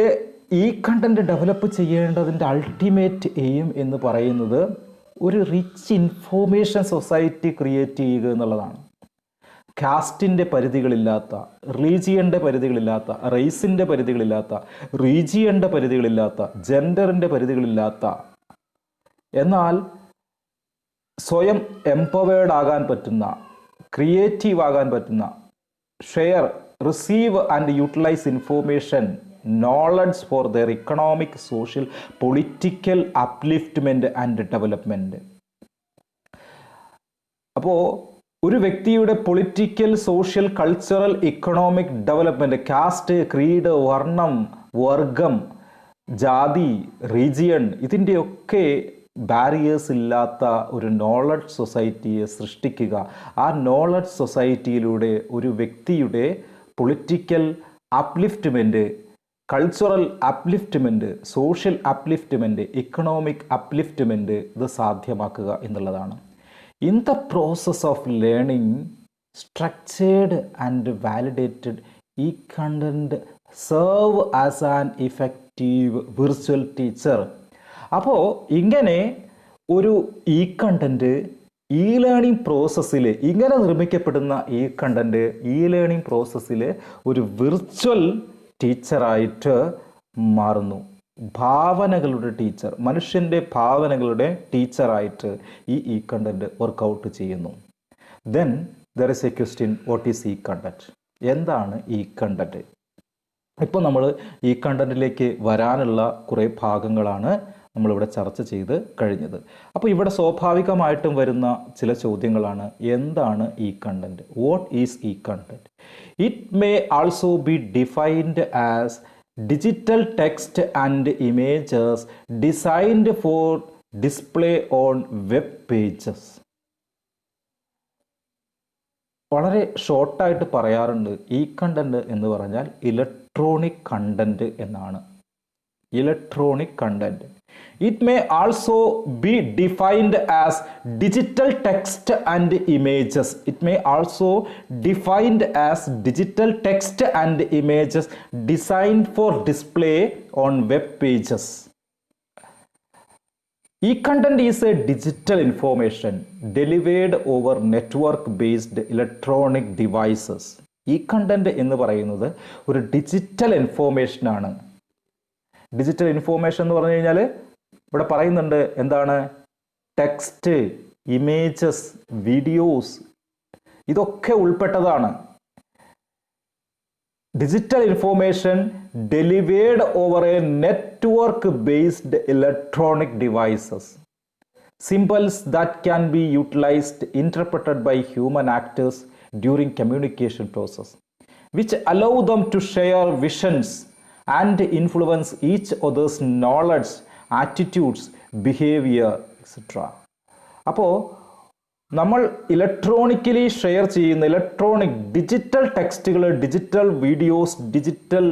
ഈ content develop ചെയ്യേണ്ടതിൻ്റെ ultimate aim എന്ന് പറയുന്നത് ഒരു rich information society create ചെയ്യുക എന്നുള്ളതാണ്. കാസ്റ്റിൻ്റെ പരിധികളില്ലാത്ത, റിലീജിയൻ്റെ പരിധികളില്ലാത്ത, റേസിൻ്റെ പരിധികളില്ലാത്ത, റീജിയൻ്റെ പരിധികളില്ലാത്ത, ജെൻഡറിൻ്റെ പരിധികളില്ലാത്ത, എന്നാൽ സ്വയം എംപവേർഡ് ആകാൻ പറ്റുന്ന, ക്രിയേറ്റീവ് ആകാൻ പറ്റുന്ന, share, receive and utilise information, knowledge for their economic, social, political upliftment and development. അപ്പോൾ ഒരു വ്യക്തിയുടെ political, social, cultural, economic development, caste, creed, വർണ്ണം, വർഗം, ജാതി, റീജിയൺ, ഇതിൻ്റെയൊക്കെ ബാരിയേഴ്സ് ഇല്ലാത്ത ഒരു നോളജ് സൊസൈറ്റിയെ സൃഷ്ടിക്കുക. ആ നോളജ് സൊസൈറ്റിയിലൂടെ ഒരു വ്യക്തിയുടെ political upliftment, cultural upliftment, social upliftment, economic upliftment ഇത് സാധ്യമാക്കുക എന്നുള്ളതാണ്. In the process of learning, structured and validated e-content serve as an effective virtual teacher. അപ്പോൾ ഇങ്ങനെ ഒരു ഇ കണ്ടന്റ് ഇ ലേണിംഗ് പ്രോസസ്സിൽ, ഇങ്ങനെ നിർമ്മിക്കപ്പെടുന്ന ഈ കണ്ടന്റ് ഇ ലേണിംഗ് പ്രോസസ്സിൽ ഒരു വിർച്വൽ ടീച്ചറായിട്ട് മാറുന്നു. ഭാവനകളുടെ ടീച്ചർ, മനുഷ്യൻ്റെ ഭാവനകളുടെ ടീച്ചറായിട്ട് ഈ കണ്ടന്റ് വർക്കൗട്ട് ചെയ്യുന്നു. Then there is A question, what is ഈ കണ്ടന്റ്? എന്താണ് ഈ കണ്ടന്റ്? ഇപ്പോൾ നമ്മൾ ഈ കണ്ടന്റിലേക്ക് വരാനുള്ള കുറേ ഭാഗങ്ങളാണ് നമ്മളിവിടെ ചർച്ച ചെയ്ത് കഴിഞ്ഞത്. അപ്പോൾ ഇവിടെ സ്വാഭാവികമായിട്ടും വരുന്ന ചില ചോദ്യങ്ങളാണ്, എന്താണ് ഈ കണ്ടന്റ്? വാട്ട് ഈസ് ഈ content? It may also be defined as digital text and images designed for display on web pages. വളരെ ഷോർട്ടായിട്ട് പറയാറുണ്ട്, ഈ കണ്ടന്റ് എന്ന് പറഞ്ഞാൽ ഇലക്ട്രോണിക് കണ്ടന്റ് എന്നാണ്. Electronic content. It may also be defined as digital text and images. It may also defined as digital text and images designed for display on web pages. E-content is a digital information delivered over network-based electronic devices. E-content എന്ന് പറയുന്നത് ഒരു digital information ആണ്. Digital information എന്ന് പറഞ്ഞു കഴിഞ്ഞാൽ ഇവിടെ പറയുന്നുണ്ട് എന്താണ്, ടെക്സ്റ്റ്, ഇമേജസ്, വീഡിയോസ് ഇതൊക്കെ ഉൾപ്പെട്ടതാണ്. Digital information delivered over a network-based electronic devices. Symbols that can be utilized, interpreted by human actors during communication process, which allow them to share visions and influence each other's knowledge, attitudes, behavior, etc. അപ്പോൾ നമ്മൾ electronically share ചെയ്യുന്ന electronic digital ടെക്സ്റ്റുകൾ, digital videos, digital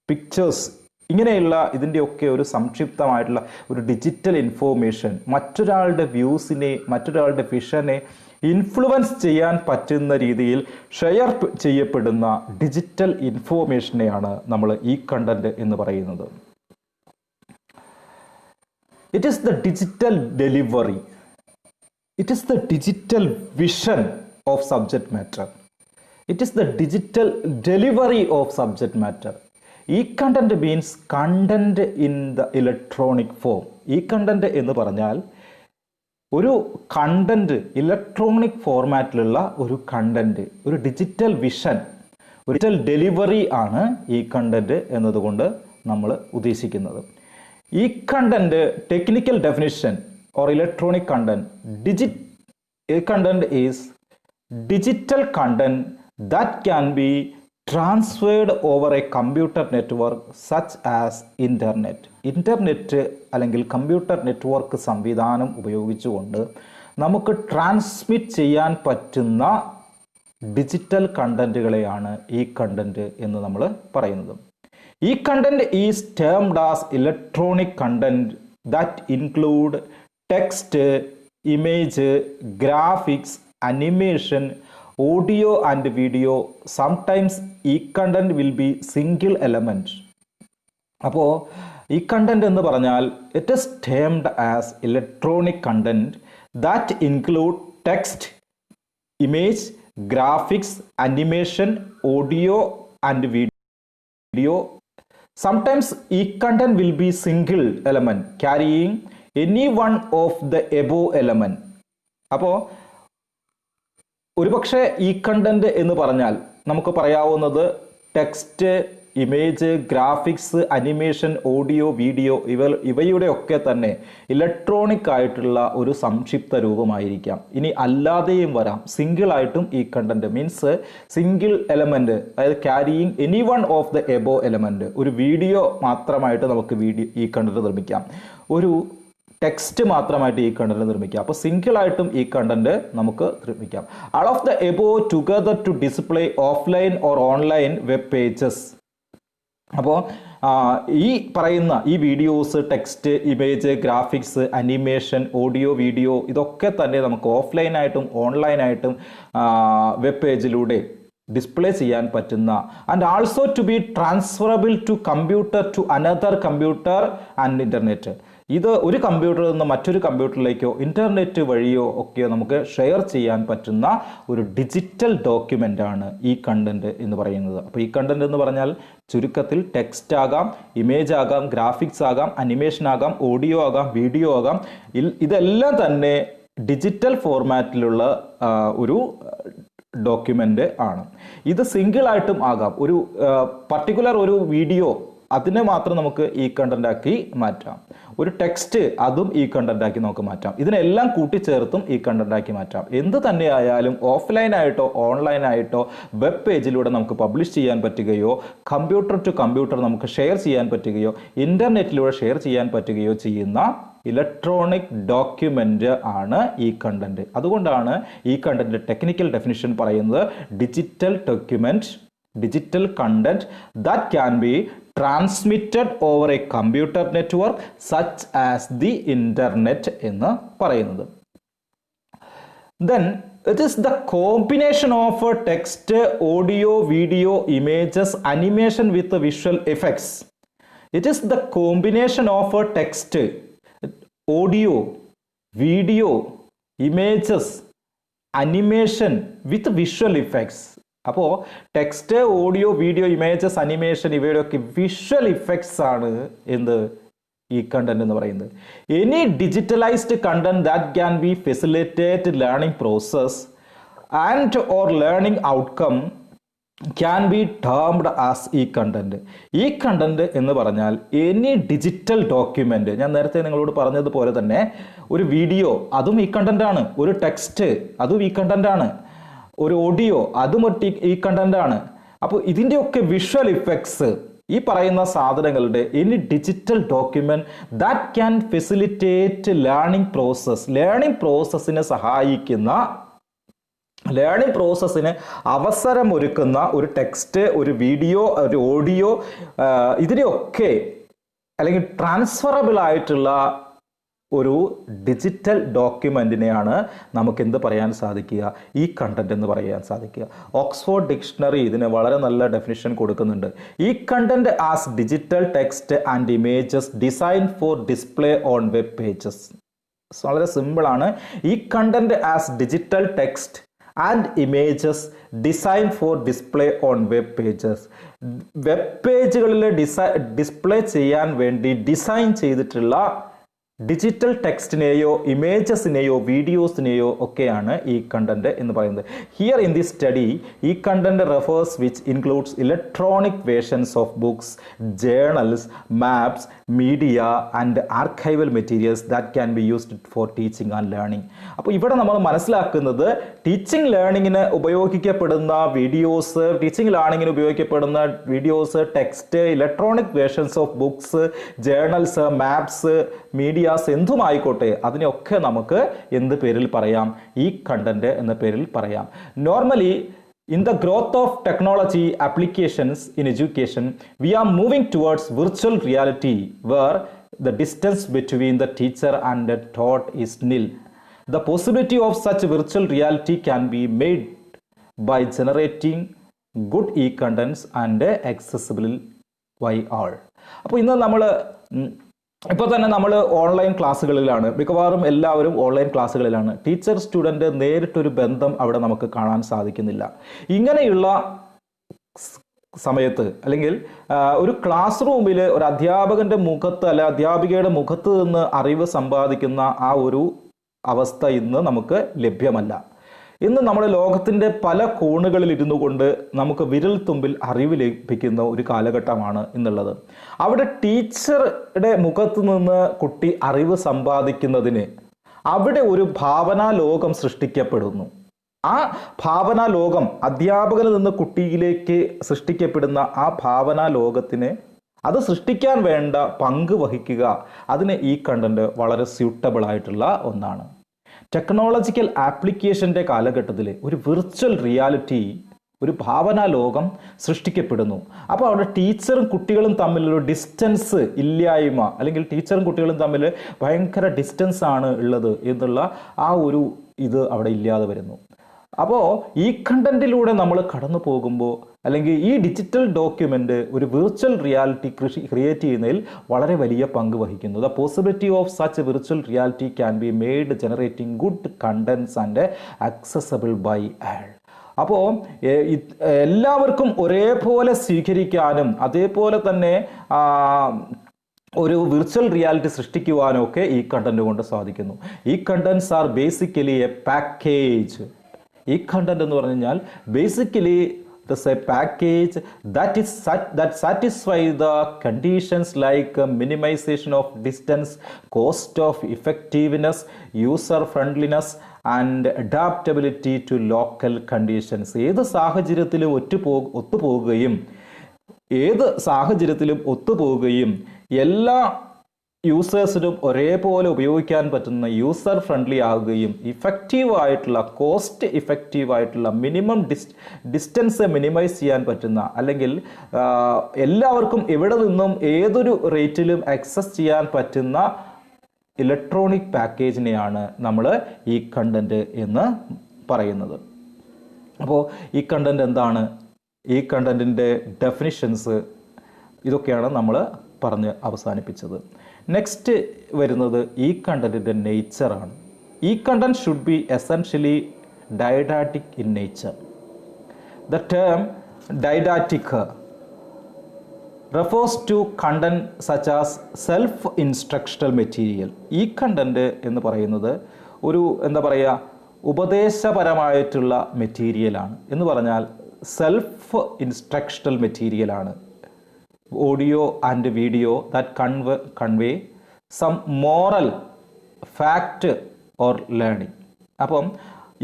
pictures, ഇങ്ങനെയുള്ള ഇതിൻ്റെയൊക്കെ ഒരു സംക്ഷിപ്തമായിട്ടുള്ള ഒരു digital information മറ്റൊരാളുടെ വ്യൂസിനെ, മറ്റൊരാളുടെ വിഷനെ ഇൻഫ്ലുവൻസ് ചെയ്യാൻ പറ്റുന്ന രീതിയിൽ ഷെയർ ചെയ്യപ്പെടുന്ന ഡിജിറ്റൽ ഇൻഫോർമേഷനെയാണ് നമ്മൾ ഈ കണ്ടന്റ് എന്ന് പറയുന്നത്. It is the digital delivery. It is the digital vision of subject matter. It is the digital delivery of subject matter. E-content means content in the electronic form. E-content എന്ന് പറഞ്ഞാൽ ഒരു content, electronic ഫോർമാറ്റിലുള്ള ഒരു content, ഒരു digital vision, ഒരു digital delivery ആണ് ഈ content എന്നതുകൊണ്ട് നമ്മൾ ഉദ്ദേശിക്കുന്നത്. ഈ content technical definition or electronic content. Content is digital content that can be transferred over a computer network such as internet. Internet അല്ലെങ്കിൽ കമ്പ്യൂട്ടർ നെറ്റ്വർക്ക് സംവിധാനം ഉപയോഗിച്ചുകൊണ്ട് നമുക്ക് ട്രാൻസ്മിറ്റ് ചെയ്യാൻ പറ്റുന്ന ഡിജിറ്റൽ കണ്ടന്റുകളെയാണ് ഈ കണ്ടന്റ് എന്ന് നമ്മൾ പറയുന്നത്. ഈ content is termed as electronic content that include text, image, graphics, animation, audio and video. Sometimes e-content will be single element. അപ്പോൾ ഈ കണ്ടന്റ് എന്ന് പറഞ്ഞാൽ it is termed as electronic content that include text, image, graphics, animation, audio and video. Sometimes e-content will be single element carrying any one of the above element. അപ്പോൾ ഒരുപക്ഷെ ഈ content എന്ന് പറഞ്ഞാൽ നമുക്ക് പറയാവുന്നത് text, image, graphics, animation, audio, video ഇവയുടെ ഒക്കെ തന്നെ ഇലക്ട്രോണിക് ആയിട്ടുള്ള ഒരു സംക്ഷിപ്ത രൂപമായിരിക്കാം. ഇനി അല്ലാതെയും വരാം. സിംഗിൾ ആയിട്ടും ഈ കണ്ടന്റ് മീൻസ് സിംഗിൾ എലമെന്റ്, അതായത് carrying any one of the above element. ഒരു വീഡിയോ മാത്രമായിട്ട് നമുക്ക് ഈ കണ്ടന്റ് നിർമ്മിക്കാം, ഒരു ടെക്സ്റ്റ് മാത്രമായിട്ട് ഈ കണ്ടന്റ് നിർമ്മിക്കാം. അപ്പോൾ സിംഗിൾ ആയിട്ടും ഈ കണ്ടന്റ് നമുക്ക് നിർമ്മിക്കാം. All of the above together to display offline or online web pages. അപ്പോൾ ഈ പറയുന്ന ഈ videos, text, image, graphics, animation, audio, video ഇതൊക്കെ തന്നെ നമുക്ക് ഓഫ്ലൈനായിട്ടും ഓൺലൈനായിട്ടും വെബ് പേജിലൂടെ ഡിസ്പ്ലേ ചെയ്യാൻ പറ്റുന്ന and also to be transferable to computer to another computer and internet. ഇത് ഒരു കമ്പ്യൂട്ടറിൽ നിന്ന് മറ്റൊരു കമ്പ്യൂട്ടറിലേക്കോ ഇൻ്റർനെറ്റ് വഴിയോ ഒക്കെ നമുക്ക് ഷെയർ ചെയ്യാൻ പറ്റുന്ന ഒരു ഡിജിറ്റൽ ഡോക്യുമെൻ്റ് ആണ് ഈ കണ്ടന്റ് എന്ന് പറയുന്നത്. അപ്പോൾ ഈ കണ്ടന്റ് എന്ന് പറഞ്ഞാൽ ചുരുക്കത്തിൽ ടെക്സ്റ്റ് ആകാം, ഇമേജ് ആകാം, ഗ്രാഫിക്സ് ആകാം, അനിമേഷൻ ആകാം, ഓഡിയോ ആകാം, വീഡിയോ ആകാം. ഇതെല്ലാം തന്നെ ഡിജിറ്റൽ ഫോർമാറ്റിലുള്ള ഒരു ഡോക്യുമെൻ്റ് ആണ്. ഇത് സിംഗിൾ ആയിട്ടും ആകാം. ഒരു പർട്ടിക്കുലർ ഒരു വീഡിയോ അതിനെ മാത്രം നമുക്ക് ഈ കണ്ടന്റ് ആക്കി മാറ്റാം. ഒരു ടെക്സ്റ്റ് അതും ഈ കണ്ടന്റ് ആക്കി നമുക്ക് മാറ്റാം. ഇതിനെല്ലാം കൂട്ടിച്ചേർത്തും ഈ കണ്ടന്റ് ആക്കി മാറ്റാം. എന്ത് തന്നെയായാലും ഓഫ്ലൈനായിട്ടോ ഓൺലൈനായിട്ടോ വെബ് പേജിലൂടെ നമുക്ക് പബ്ലിഷ് ചെയ്യാൻ പറ്റുകയോ കമ്പ്യൂട്ടർ ടു കമ്പ്യൂട്ടർ നമുക്ക് ഷെയർ ചെയ്യാൻ പറ്റുകയോ ഇൻ്റർനെറ്റിലൂടെ ഷെയർ ചെയ്യാൻ പറ്റുകയോ ചെയ്യുന്ന ഇലക്ട്രോണിക് ഡോക്യുമെൻ്റ് ആണ് ഈ കണ്ടന്റ്. അതുകൊണ്ടാണ് ഈ കണ്ടന്റ് ടെക്നിക്കൽ ഡെഫിനിഷൻ പറയുന്നത് digital document, digital content that can B transmitted over a computer network such as the internet എന്ന് പറയുന്നത്. Then it is the combination of text, audio, video, images, animation with visual effects. It is the combination of text. Audio, video, images, animation with visual effects. അപ്പോൾ text, audio, video, images, animation ഇവയുടെയൊക്കെ visual effects ആണ് എന്ത് e content എന്ന് പറയുന്നത്. Any digitalised content that can be facilitate learning process and or learning outcome can be termed as e content. E content എന്ന് പറഞ്ഞാൽ any digital document, ഞാൻ നേരത്തെ നിങ്ങളോട് പറഞ്ഞതുപോലെ തന്നെ ഒരു വീഡിയോ അതും ഈ കണ്ടന്റ് ആണ്, ഒരു ടെക്സ്റ്റ് അതും ഈ കണ്ടന്റ് ആണ്, ഒരു ഓഡിയോ അതും ഈ കണ്ടന്റ് ആണ്. അപ്പോൾ ഇതിൻ്റെയൊക്കെ വിഷ്വൽ ഇഫക്ട്സ് ഈ പറയുന്ന സാധനങ്ങളുടെ any digital document that can facilitate learning process, learning പ്രോസസ്സിനെ സഹായിക്കുന്ന, ലേണിംഗ് പ്രോസസ്സിന് അവസരമൊരുക്കുന്ന ഒരു ടെക്സ്റ്റ്, ഒരു വീഡിയോ, ഒരു ഓഡിയോ, ഇതിനെയൊക്കെ അല്ലെങ്കിൽ ട്രാൻസ്ഫറബിൾ ആയിട്ടുള്ള ഒരു ഡിജിറ്റൽ ഡോക്യുമെന്റിനെയാണ് നമുക്ക് എന്ത് പറയാൻ സാധിക്കുക, ഈ കണ്ടന്റ് എന്ന് പറയാൻ സാധിക്കുക. ഓക്സ്ഫോർഡ് ഡിക്ഷണറി ഇതിന് വളരെ നല്ല ഡെഫിനിഷൻ കൊടുക്കുന്നുണ്ട്. ഈ content as digital text and images design for display on web pages. വളരെ സിമ്പിൾ ആണ്. ഈ content as digital text and images design for display on web pages. Web പേജുകളിൽ ഡിസ്പ്ലേ ചെയ്യാൻ വേണ്ടി ഡിസൈൻ ചെയ്തിട്ടുള്ള ഡിജിറ്റൽ ടെക്സ്റ്റിനെയോ ഇമേജസിനെയോ വീഡിയോസിനെയോ ഒക്കെയാണ് ഈ കണ്ടന്റ് എന്ന് പറയുന്നത്. ഹിയർ ഇൻ ദിസ് സ്റ്റഡി ഈ content refers which includes electronic versions of books, journals, maps, media and archival materials that can be used for teaching and learning. അപ്പോൾ ഇവിടെ നമ്മൾ മനസ്സിലാക്കുന്നത് ടീച്ചിങ് ലേണിങ്ങിന് ഉപയോഗിക്കപ്പെടുന്ന വീഡിയോസ്, ടീച്ചിങ് ലേണിങ്ങിന് ഉപയോഗിക്കപ്പെടുന്ന videos, text, electronic versions of books, journals, maps, media എന്തുമായിക്കോട്ടെ അതിനെയൊക്കെ നമുക്ക് എന്ത് പേരിൽ പറയാം, ഈ കണ്ടന്റ് എന്ന പേരിൽ പറയാം. Normally in the growth of technology applications in education, we are moving towards virtual reality where the distance between the teacher and the taught is nil. The possibility of such virtual reality can be made by generating good e-contents and accessible by all. അപ്പോൾ ഇന്ന് നമ്മൾ ഇപ്പോൾ തന്നെ നമ്മൾ online ക്ലാസ്സുകളിലാണ്, മിക്കവാറും എല്ലാവരും online ക്ലാസ്സുകളിലാണ്. Teacher student നേരിട്ടൊരു ബന്ധം അവിടെ നമുക്ക് കാണാൻ സാധിക്കുന്നില്ല. ഇങ്ങനെയുള്ള സമയത്ത് അല്ലെങ്കിൽ ഒരു ക്ലാസ് റൂമിൽ ഒരു അധ്യാപകൻ്റെ മുഖത്ത് അല്ല അധ്യാപികയുടെ മുഖത്ത് നിന്ന് അറിവ് സമ്പാദിക്കുന്ന ആ ഒരു അവസ്ഥ ഇന്ന് നമുക്ക് ലഭ്യമല്ല. ഇന്ന് നമ്മുടെ ലോകത്തിൻ്റെ പല കോണുകളിൽ ഇരുന്നു കൊണ്ട് നമുക്ക് വിരൽ തുമ്പിൽ അറിവ് ലഭിക്കുന്ന ഒരു കാലഘട്ടമാണ് ഇന്നുള്ളത്. അവിടെ ടീച്ചറുടെ മുഖത്ത് നിന്ന് കുട്ടി അറിവ് സമ്പാദിക്കുന്നതിന് അവിടെ ഒരു ഭാവനാ ലോകം സൃഷ്ടിക്കപ്പെടുന്നു. ആ ഭാവനാ ലോകം അധ്യാപകനിൽ നിന്ന് കുട്ടിയിലേക്ക് സൃഷ്ടിക്കപ്പെടുന്ന ആ ഭാവനാ ലോകത്തിന് അത് സൃഷ്ടിക്കാൻ വേണ്ട പങ്ക് വഹിക്കുക, അതിന് ഈ കണ്ടന്റ് വളരെ സ്യൂട്ടബിൾ ആയിട്ടുള്ള ഒന്നാണ്. ടെക്നോളജിക്കൽ ആപ്ലിക്കേഷൻ്റെ കാലഘട്ടത്തിൽ ഒരു വിർച്വൽ റിയാലിറ്റി, ഒരു ഭാവനാ ലോകം സൃഷ്ടിക്കപ്പെടുന്നു. അപ്പോൾ അവിടെ ടീച്ചറും കുട്ടികളും തമ്മിലൊരു ഡിസ്റ്റൻസ് ഇല്ലായ്മ, അല്ലെങ്കിൽ ടീച്ചറും കുട്ടികളും തമ്മിൽ ഭയങ്കര ഡിസ്റ്റൻസ് ആണ് ഉള്ളത് എന്നുള്ള ആ ഒരു ഇത് അവിടെ ഇല്ലാതെ വരുന്നു. അപ്പോൾ ഈ കണ്ടന്റിലൂടെ നമ്മൾ കടന്നു പോകുമ്പോൾ അല്ലെങ്കിൽ ഈ ഡിജിറ്റൽ ഡോക്യുമെൻ്റ് ഒരു വിർച്വൽ റിയാലിറ്റി ക്രിയേറ്റ് ചെയ്യുന്നതിൽ വളരെ വലിയ പങ്ക് വഹിക്കുന്നു. The possibility of such virtual reality can be made generating good contents and accessible by all. അപ്പോൾ എല്ലാവർക്കും ഒരേപോലെ സ്വീകരിക്കാനും അതേപോലെ തന്നെ ഒരു വിർച്വൽ റിയാലിറ്റി സൃഷ്ടിക്കുവാനും ഒക്കെ ഈ കണ്ടന്റ് കൊണ്ട് സാധിക്കുന്നു. ഈ contents are basically A package. ഈ കണ്ടന്റ് എന്ന് പറഞ്ഞു കഴിഞ്ഞാൽ basically there's a package that satisfy the conditions like minimization of distance, cost of effectiveness, user friendliness and adaptability to local conditions. ഏത് സാഹചര്യത്തിലും ഒത്തുപോകുകയും എല്ലാ യൂസേഴ്സിനും ഒരേപോലെ ഉപയോഗിക്കാൻ പറ്റുന്ന യൂസർ ഫ്രണ്ട്ലി ആകുകയും ഇഫക്റ്റീവായിട്ടുള്ള കോസ്റ്റ് ഇഫക്റ്റീവായിട്ടുള്ള മിനിമം ഡിസ്റ്റൻസ് മിനിമൈസ് ചെയ്യാൻ പറ്റുന്ന, അല്ലെങ്കിൽ എല്ലാവർക്കും എവിടെ നിന്നും ഏതൊരു റേറ്റിലും ആക്സസ് ചെയ്യാൻ പറ്റുന്ന ഇലക്ട്രോണിക് പാക്കേജിനെയാണ് നമ്മൾ ഈ കണ്ടന്റ് എന്ന് പറയുന്നത്. അപ്പോൾ ഈ കണ്ടന്റ് എന്താണ്, ഈ കണ്ടന്റിൻ്റെ ഡെഫിനിഷൻസ് ഇതൊക്കെയാണ് നമ്മൾ പറഞ്ഞ് അവസാനിപ്പിച്ചത്. നെക്സ്റ്റ് വരുന്നത് ഈ കണ്ടന്റിൻ്റെ നേച്ചറാണ്. E content should be essentially didactic in nature. The term didactic refers to content such as self instructional material. E content എന്ന് പറയുന്നത് ഒരു എന്താ പറയുക ഉപദേശപരമായിട്ടുള്ള മെറ്റീരിയലാണ്. എന്ന് പറഞ്ഞാൽ സെൽഫ് ഇൻസ്ട്രക്ഷണൽ മെറ്റീരിയലാണ്. Audio and video that convey some moral fact or learning. അപ്പം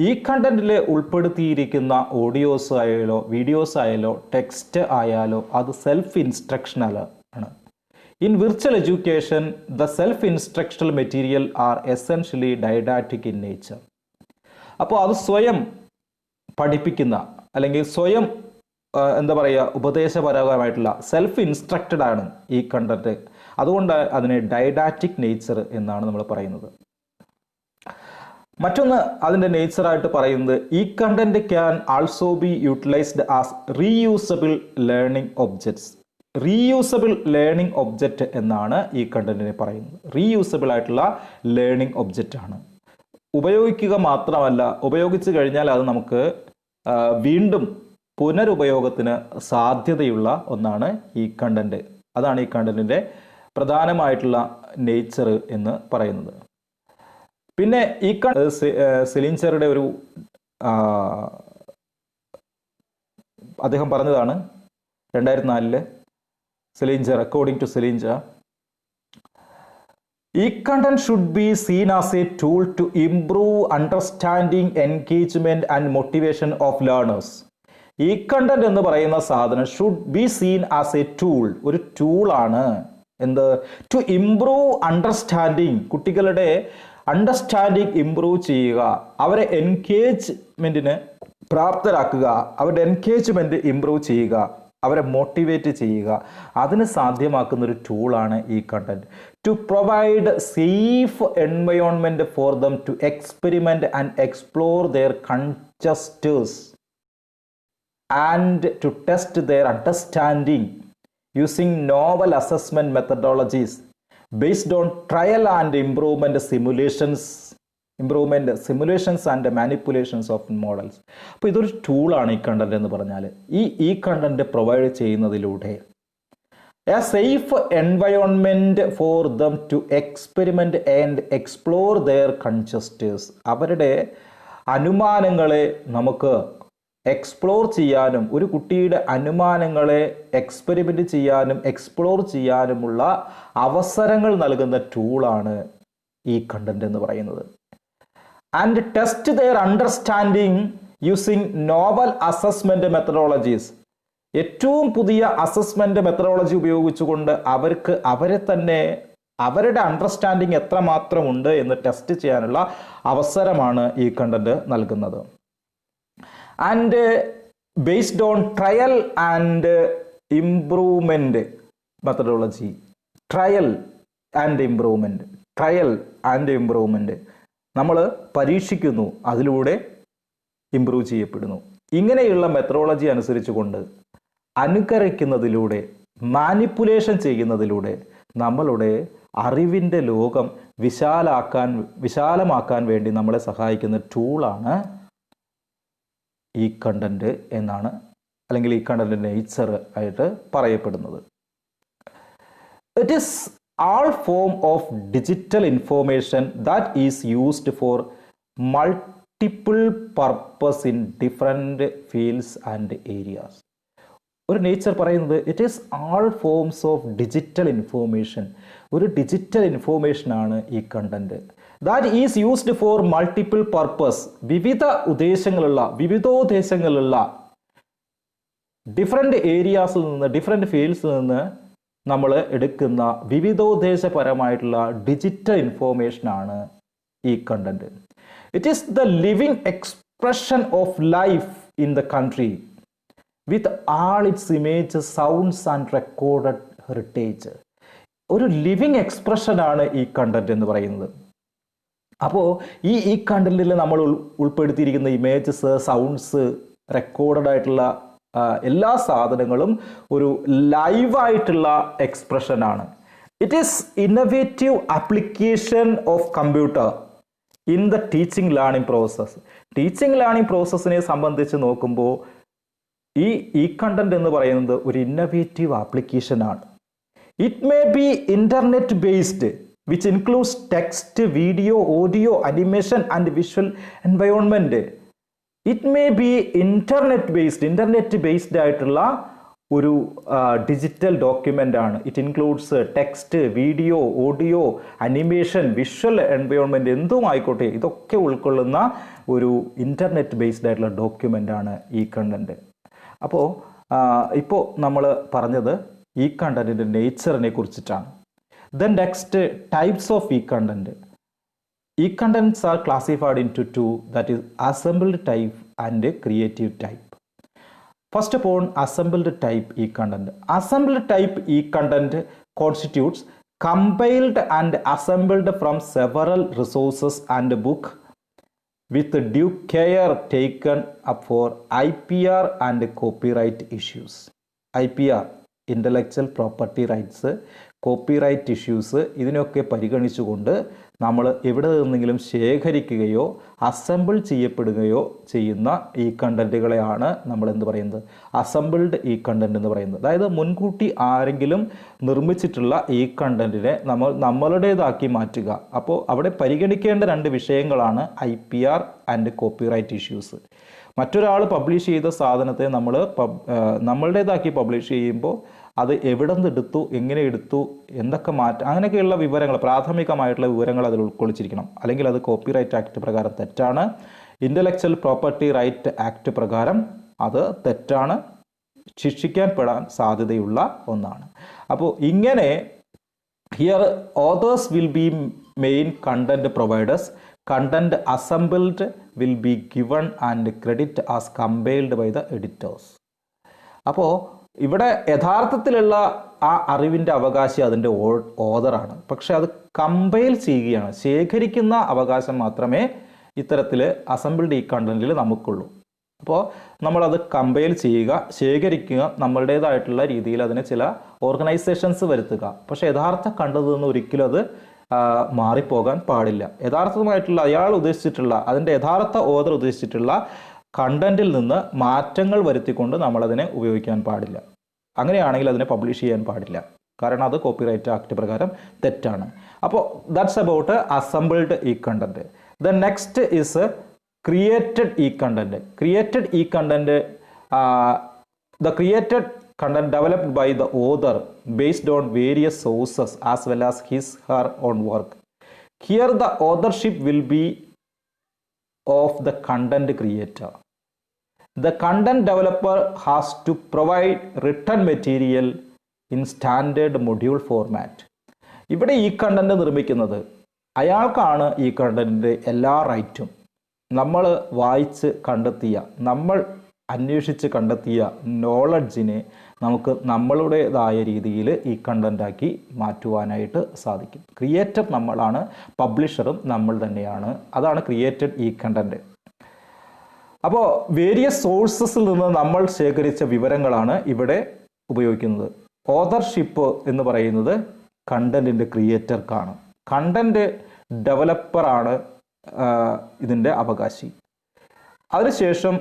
ഈ കണ്ടന്റിൽ ഉൾപ്പെടുത്തിയിരിക്കുന്ന ഓഡിയോസ് ആയാലോ വീഡിയോസ് ആയാലോ ടെക്സ്റ്റ് ആയാലോ അത് സെൽഫ് ഇൻസ്ട്രക്ഷണൽ ആണ്. In virtual education the self instructional material are essentially didactic in nature. അപ്പോൾ അത് സ്വയം പഠിപ്പിക്കുന്ന അല്ലെങ്കിൽ സ്വയം എന്താ പറയുക ഉപദേശപരമായിട്ടുള്ള സെൽഫ് ഇൻസ്ട്രക്റ്റഡ് ആണ് ഈ കണ്ടന്റ്. അതുകൊണ്ട് അതിനെ ഡൈഡാറ്റിക് നേച്ചർ എന്നാണ് നമ്മൾ പറയുന്നത്. മറ്റൊന്ന് അതിൻ്റെ നേച്ചറായിട്ട് പറയുന്നത് ഈ content can also be utilised as reusable learning objects. Reusable learning object എന്നാണ് ഈ കണ്ടന്റിനെ പറയുന്നത്. റീയൂസബിൾ ആയിട്ടുള്ള ലേണിംഗ് ഒബ്ജക്റ്റ് ആണ്. ഉപയോഗിക്കുക മാത്രമല്ല, ഉപയോഗിച്ച് കഴിഞ്ഞാൽ അത് നമുക്ക് വീണ്ടും പുനരുപയോഗത്തിന് സാധ്യതയുള്ള ഒന്നാണ് ഈ കണ്ടന്റ്. അതാണ് ഈ കണ്ടന്റിൻ്റെ പ്രധാനമായിട്ടുള്ള നേച്ചർ എന്ന് പറയുന്നത്. പിന്നെ ഈ സെലിൻജറുടെ ഒരു അദ്ദേഹം പറഞ്ഞതാണ് 2004 സെലിൻജർ, അക്കോർഡിംഗ് ടു സെലിൻജർ, ഈ content should be seen as a tool to improve understanding, engagement and motivation of learners. ഈ കണ്ടന്റ് എന്ന് പറയുന്ന സാധനം should be seen as a tool, ഒരു ടൂളാണ്. എന്ത്? ടു ഇംപ്രൂവ് അണ്ടർസ്റ്റാൻഡിങ്, കുട്ടികളുടെ അണ്ടർസ്റ്റാൻഡിങ് ഇംപ്രൂവ് ചെയ്യുക, അവരെ എൻഗേജ്മെന്റിന് പ്രാപ്തരാക്കുക, അവരുടെ എൻഗേജ്മെന്റ് ഇംപ്രൂവ് ചെയ്യുക, അവരെ മോട്ടിവേറ്റ് ചെയ്യുക. അതിന് സാധ്യമാക്കുന്ന ഒരു ടൂളാണ് e content. To provide safe environment for them to experiment and explore their conjectures and to test their understanding using novel assessment methodologies based on trial and simulations and manipulations of models. അപ്പോൾ ഇതൊരു ടൂളാണ് e content എന്ന് പറഞ്ഞാൽ. E content provide ചെയ്യുന്നതിലൂടെ a safe environment for them to experiment and explore their conjectures, അവരുടെ അനുമാനങ്ങളെ നമുക്ക് explore ചെയ്യാനും ഒരു കുട്ടിയുടെ അനുമാനങ്ങളെ എക്സ്പെരിമെന്റ് ചെയ്യാനും എക്സ്പ്ലോർ ചെയ്യാനുമുള്ള അവസരങ്ങൾ നൽകുന്ന ടൂളാണ് ഈ കണ്ടന്റ് എന്ന് പറയുന്നത്. And test their understanding using novel assessment methodologies, ഏറ്റവും പുതിയ അസസ്മെന്റ് മെത്തഡോളജി ഉപയോഗിച്ചുകൊണ്ട് അവരുടെ അണ്ടർസ്റ്റാൻഡിങ് എത്രമാത്രമുണ്ട് എന്ന് ടെസ്റ്റ് ചെയ്യാനുള്ള അവസരമാണ് ഈ കണ്ടന്റ് നൽകുന്നത്. And based on trial and improvement methodology, trial and improvement നമ്മൾ പരീക്ഷിക്കുന്നു, അതിലൂടെ ഇംപ്രൂവ് ചെയ്യപ്പെടുന്നു. ഇങ്ങനെയുള്ള മെത്തഡോളജി അനുസരിച്ചുകൊണ്ട് അനുകരിക്കുന്നതിലൂടെ മാനിപ്പുലേഷൻ ചെയ്യുന്നതിലൂടെ നമ്മളുടെ അറിവിൻ്റെ ലോകം വിശാലമാക്കാൻ വേണ്ടി നമ്മളെ സഹായിക്കുന്ന ടൂളാണ് ഈ കണ്ടന്റ് എന്നാണ്, അല്ലെങ്കിൽ ഈ കണ്ടന്റ് നേച്ചർ ആയിട്ട് പറയപ്പെടുന്നത്. It is all form of digital information that is used for multiple purpose in different fields and areas. ഒരു നേച്ചർ പറയുന്നത് it is all forms of digital information, ഒരു ഡിജിറ്റൽ ഇൻഫോർമേഷനാണ് e content. That is used for multiple purpose, വിവിധോദ്ദേശങ്ങളുള്ള different ഏരിയാസിൽ നിന്ന് different ഫീൽഡ്സിൽ നിന്ന് നമ്മൾ എടുക്കുന്ന വിവിധോദ്ദേശപരമായിട്ടുള്ള ഡിജിറ്റൽ ഇൻഫോർമേഷനാണ് e content. It is the living expression of life in the country with all it's image, sounds and recorded heritage. ഒരു living എക്സ്പ്രഷനാണ് ഈ content എന്ന് പറയുന്നത്. അപ്പോൾ ഈ കണ്ടന്റിൽ നമ്മൾ ഉൾപ്പെടുത്തിയിരിക്കുന്ന ഇമേജസ്, സൗണ്ട്സ്, റെക്കോർഡഡ് ആയിട്ടുള്ള എല്ലാ സാധനങ്ങളും ഒരു ലൈവായിട്ടുള്ള എക്സ്പ്രഷനാണ്. It is innovative application of computer in the teaching learning process. Teaching learning പ്രോസസ്സിനെ സംബന്ധിച്ച് നോക്കുമ്പോൾ ഈ കണ്ടന്റ് എന്ന് പറയുന്നത് ഒരു ഇന്നോവേറ്റീവ് ആപ്ലിക്കേഷനാണ്. It may be internet based which includes text, video, audio, animation and visual environment. It may be internet based ആയിട്ടുള്ള ഒരു digital document ആണ്. It includes text, video, audio, animation, visual environment എന്തും ആയിക്കോട്ടെ, ഇതൊക്കെ ഉൾക്കൊള്ളുന്ന ഒരു ഇൻ്റർനെറ്റ് ബേസ്ഡ് ആയിട്ടുള്ള document ആണ് ഈ കണ്ടൻറ്റ്. അപ്പോൾ ഇപ്പോൾ നമ്മൾ പറഞ്ഞത് ഈ കണ്ടൻറ്റിൻ്റെ നേച്ചറിനെ കുറിച്ചിട്ടാണ്. ദെൻ നെക്സ്റ്റ് ടൈപ്സ് ഓഫ് ഈ കണ്ടൻറ്റ്. ഈ contents are classified into two, that is assembled type and creative type. First upon assembled type e-content. Assembled type e-content constitutes compiled and assembled from several resources and book with due care taken up for IPR and copyright issues. IPR, Intellectual Property Rights, copyright issues, ഇതിനൊക്കെ പരിഗണിച്ചുകൊണ്ട് നമ്മൾ എവിടെ നിന്നെങ്കിലും ശേഖരിക്കുകയോ assemble ചെയ്യപ്പെടുകയോ ചെയ്യുന്ന ഈ കണ്ടൻറ്റുകളെയാണ് നമ്മൾ എന്ത് പറയുന്നത്, അസംബിൾഡ് ഈ കണ്ടൻറ്റ് എന്ന് പറയുന്നത്. അതായത് മുൻകൂട്ടി ആരെങ്കിലും നിർമ്മിച്ചിട്ടുള്ള ഈ കണ്ടൻറ്റിനെ നമ്മളുടേതാക്കി മാറ്റുക. അപ്പോൾ അവിടെ പരിഗണിക്കേണ്ട രണ്ട് വിഷയങ്ങളാണ് IPR ആൻഡ് കോപ്പിറൈറ്റ് ഇഷ്യൂസ്. മറ്റൊരാൾ പബ്ലിഷ് ചെയ്ത സാധനത്തെ നമ്മൾ നമ്മളുടേതാക്കി പബ്ലിഷ് ചെയ്യുമ്പോൾ അത് എവിടെ നിന്ന് എടുത്തു, എങ്ങനെ എടുത്തു, എന്തൊക്കെ മാറ്റം, അങ്ങനെയൊക്കെയുള്ള വിവരങ്ങൾ, പ്രാഥമികമായിട്ടുള്ള വിവരങ്ങൾ അതിൽ ഉൾക്കൊള്ളിച്ചിരിക്കണം. അല്ലെങ്കിൽ അത് കോപ്പിറൈറ്റ് ആക്ട് പ്രകാരം തെറ്റാണ്. ഇൻ്റലക്ച്വൽ പ്രോപ്പർട്ടി റൈറ്റ് ആക്ട് പ്രകാരം അത് തെറ്റാണ്, ശിക്ഷിക്കാൻ പെടാൻ സാധ്യതയുള്ള ഒന്നാണ്. അപ്പോൾ ഇങ്ങനെ here authors will be main content providers. Content assembled will be given and credit as compiled by the editors. അപ്പോൾ ഇവിടെ യഥാർത്ഥത്തിലുള്ള ആ അറിവിൻ്റെ അവകാശി അതിൻ്റെ ഓതറാണ്. പക്ഷെ അത് കമ്പൈൽ ചെയ്യുകയാണ്, ശേഖരിക്കുന്ന അവകാശം മാത്രമേ ഇത്തരത്തിൽ അസംബിൾഡ് ഈ കണ്ടന്റിൽ നമുക്കുള്ളൂ. അപ്പോൾ നമ്മളത് കമ്പൈൽ ചെയ്യുക, ശേഖരിക്കുക, നമ്മളുടേതായിട്ടുള്ള രീതിയിൽ അതിന് ചില ഓർഗനൈസേഷൻസ് വരുത്തുക. പക്ഷെ യഥാർത്ഥ കണ്ടതിൽ നിന്ന് ഒരിക്കലും അത് മാറിപ്പോകാൻ പാടില്ല. യഥാർത്ഥമായിട്ടുള്ള അയാൾ ഉദ്ദേശിച്ചിട്ടുള്ള, അതിൻ്റെ യഥാർത്ഥ ഓതർ ഉദ്ദേശിച്ചിട്ടുള്ള കണ്ടന്റിൽ നിന്ന് മാറ്റങ്ങൾ വരുത്തിക്കൊണ്ട് നമ്മളതിനെ ഉപയോഗിക്കാൻ പാടില്ല. അങ്ങനെയാണെങ്കിൽ അതിനെ പബ്ലിഷ് ചെയ്യാൻ പാടില്ല, കാരണം അത് കോപ്പിറൈറ്റ് ആക്ട് പ്രകാരം തെറ്റാണ്. അപ്പോൾ ദാറ്റ്സ് അബൌട്ട് അസംബിൾഡ് ഈ content. The next is created ഈ കണ്ടന്റ്. ക്രിയേറ്റഡ് ഈ content, the created content developed by the author based on various sources as well as his/her own work. Here the authorship will be of the content creator. The content developer has to provide written material in standard module format. ഇവിടെ ഈ content നിർമ്മിക്കുന്നത് അയാൾക്കാണ്. ഈ കണ്ടന്റിൻ്റെ എല്ലാ റൈറ്റും നമ്മൾ വായിച്ച് കണ്ടെത്തിയ, നമ്മൾ അന്വേഷിച്ച് കണ്ടെത്തിയ നോളജിനെ നമുക്ക് നമ്മളുടേതായ രീതിയിൽ ഈ കണ്ടൻ്റാക്കി മാറ്റുവാനായിട്ട് സാധിക്കും. ക്രിയേറ്റർ നമ്മളാണ്, പബ്ലിഷറും നമ്മൾ തന്നെയാണ്. അതാണ് ക്രിയേറ്റഡ് ഈ കണ്ടന്റ്. അപ്പോൾ വേരിയസ് സോഴ്സസിൽ നിന്ന് നമ്മൾ ശേഖരിച്ച വിവരങ്ങളാണ് ഇവിടെ ഉപയോഗിക്കുന്നത്. ഓതർഷിപ്പ് എന്ന് പറയുന്നത് കണ്ടന്റിൻ്റെ ക്രിയേറ്റർക്കാണ്. കണ്ടന്റ് ഡെവലപ്പറാണ് ഇതിൻ്റെ അവകാശി. അതിനുശേഷം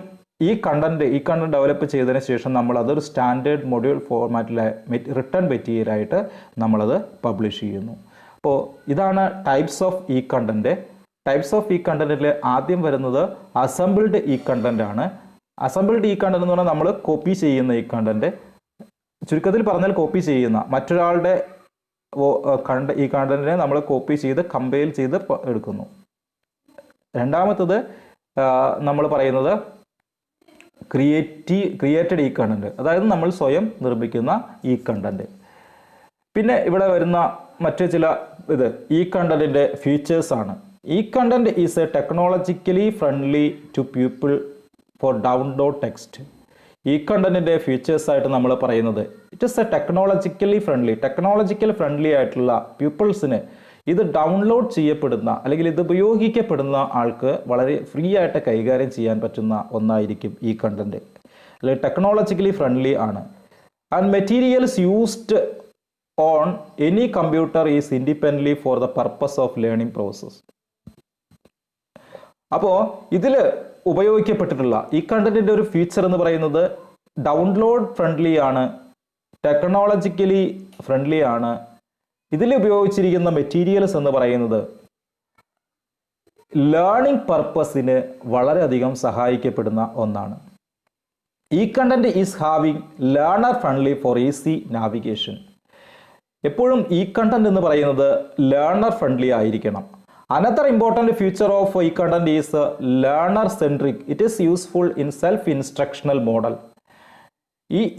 ഈ കണ്ടന്റ് ഡെവലപ്പ് ചെയ്തതിന് ശേഷം നമ്മൾ അതൊരു സ്റ്റാൻഡേർഡ് മൊഡ്യൂൾ ഫോർമാറ്റിലെ റിട്ടേൺ മെറ്റീരിയലായിട്ട് നമ്മളത് പബ്ലിഷ് ചെയ്യുന്നു. അപ്പോൾ ഇതാണ് ടൈപ്സ് ഓഫ് ഈ കണ്ടന്റ്. ടൈപ്സ് ഓഫ് ഈ കണ്ടന്റിൽ ആദ്യം വരുന്നത് അസംബിൾഡ് ഈ കണ്ടന്റ് ആണ്. അസംബിൾഡ് ഈ കണ്ടന്റ് എന്ന് പറഞ്ഞാൽ നമ്മൾ കോപ്പി ചെയ്യുന്ന ഈ കണ്ടന്റ്, ചുരുക്കത്തിൽ പറഞ്ഞാൽ കോപ്പി ചെയ്യുന്ന മറ്റൊരാളുടെ ഈ കണ്ടന്റിനെ നമ്മൾ കോപ്പി ചെയ്ത് കമ്പൈൽ ചെയ്ത് എടുക്കുന്നു. രണ്ടാമത്തത് നമ്മൾ പറയുന്നത് ക്രിയേറ്റഡ് ഈ കണ്ടന്റ്, അതായത് നമ്മൾ സ്വയം നിർമ്മിക്കുന്ന ഈ കണ്ടന്റ്. പിന്നെ ഇവിടെ വരുന്ന മറ്റു ചില ഈ കണ്ടന്റിന്റെ ഫീച്ചേഴ്സ് ആണ്. ഈ content is a technologically friendly to people for download text. ഈ കണ്ടന്റിന്റെ ഫീച്ചേഴ്സ് ആയിട്ട് നമ്മൾ പറയുന്നത് it is a technological friendly ആയിട്ടുള്ള പീപ്പിൾസിന് ഇത് ഡൗൺലോഡ് ചെയ്യപ്പെടുന്ന അല്ലെങ്കിൽ ഇത് ഉപയോഗിക്കപ്പെടുന്ന ആൾക്ക് വളരെ ഫ്രീ ആയിട്ട് കൈകാര്യം ചെയ്യാൻ പറ്റുന്ന ഒന്നായിരിക്കും ഈ കണ്ടന്റ്. അല്ലെങ്കിൽ ടെക്നോളജിക്കലി ഫ്രണ്ട്ലി ആണ്. And materials used on any computer is independently for the purpose of learning process. അപ്പോൾ ഇതിൽ ഉപയോഗിക്കപ്പെട്ടിട്ടുള്ള ഈ കണ്ടന്റിൻ്റെ ഒരു ഫീച്ചർ എന്ന് പറയുന്നത് ഡൗൺലോഡ് ഫ്രണ്ട്ലി ആണ്, ടെക്നോളജിക്കലി ഫ്രണ്ട്ലി ആണ്. ഇതിൽ ഉപയോഗിച്ചിരിക്കുന്ന മെറ്റീരിയൽസ് എന്ന് പറയുന്നത് ലേണിംഗ് പർപ്പസിന് വളരെയധികം സഹായിക്കപ്പെടുന്ന ഒന്നാണ്. ഈ content is having learner friendly for easy navigation. എപ്പോഴും ഈ കണ്ടന്റ് എന്ന് പറയുന്നത് ലേണർ ഫ്രണ്ട്ലി ആയിരിക്കണം. അനദർ ഇമ്പോർട്ടൻറ്റ് ഫീച്ചർ ഓഫ് ഈ content is learner centric. It is useful in self instructional model.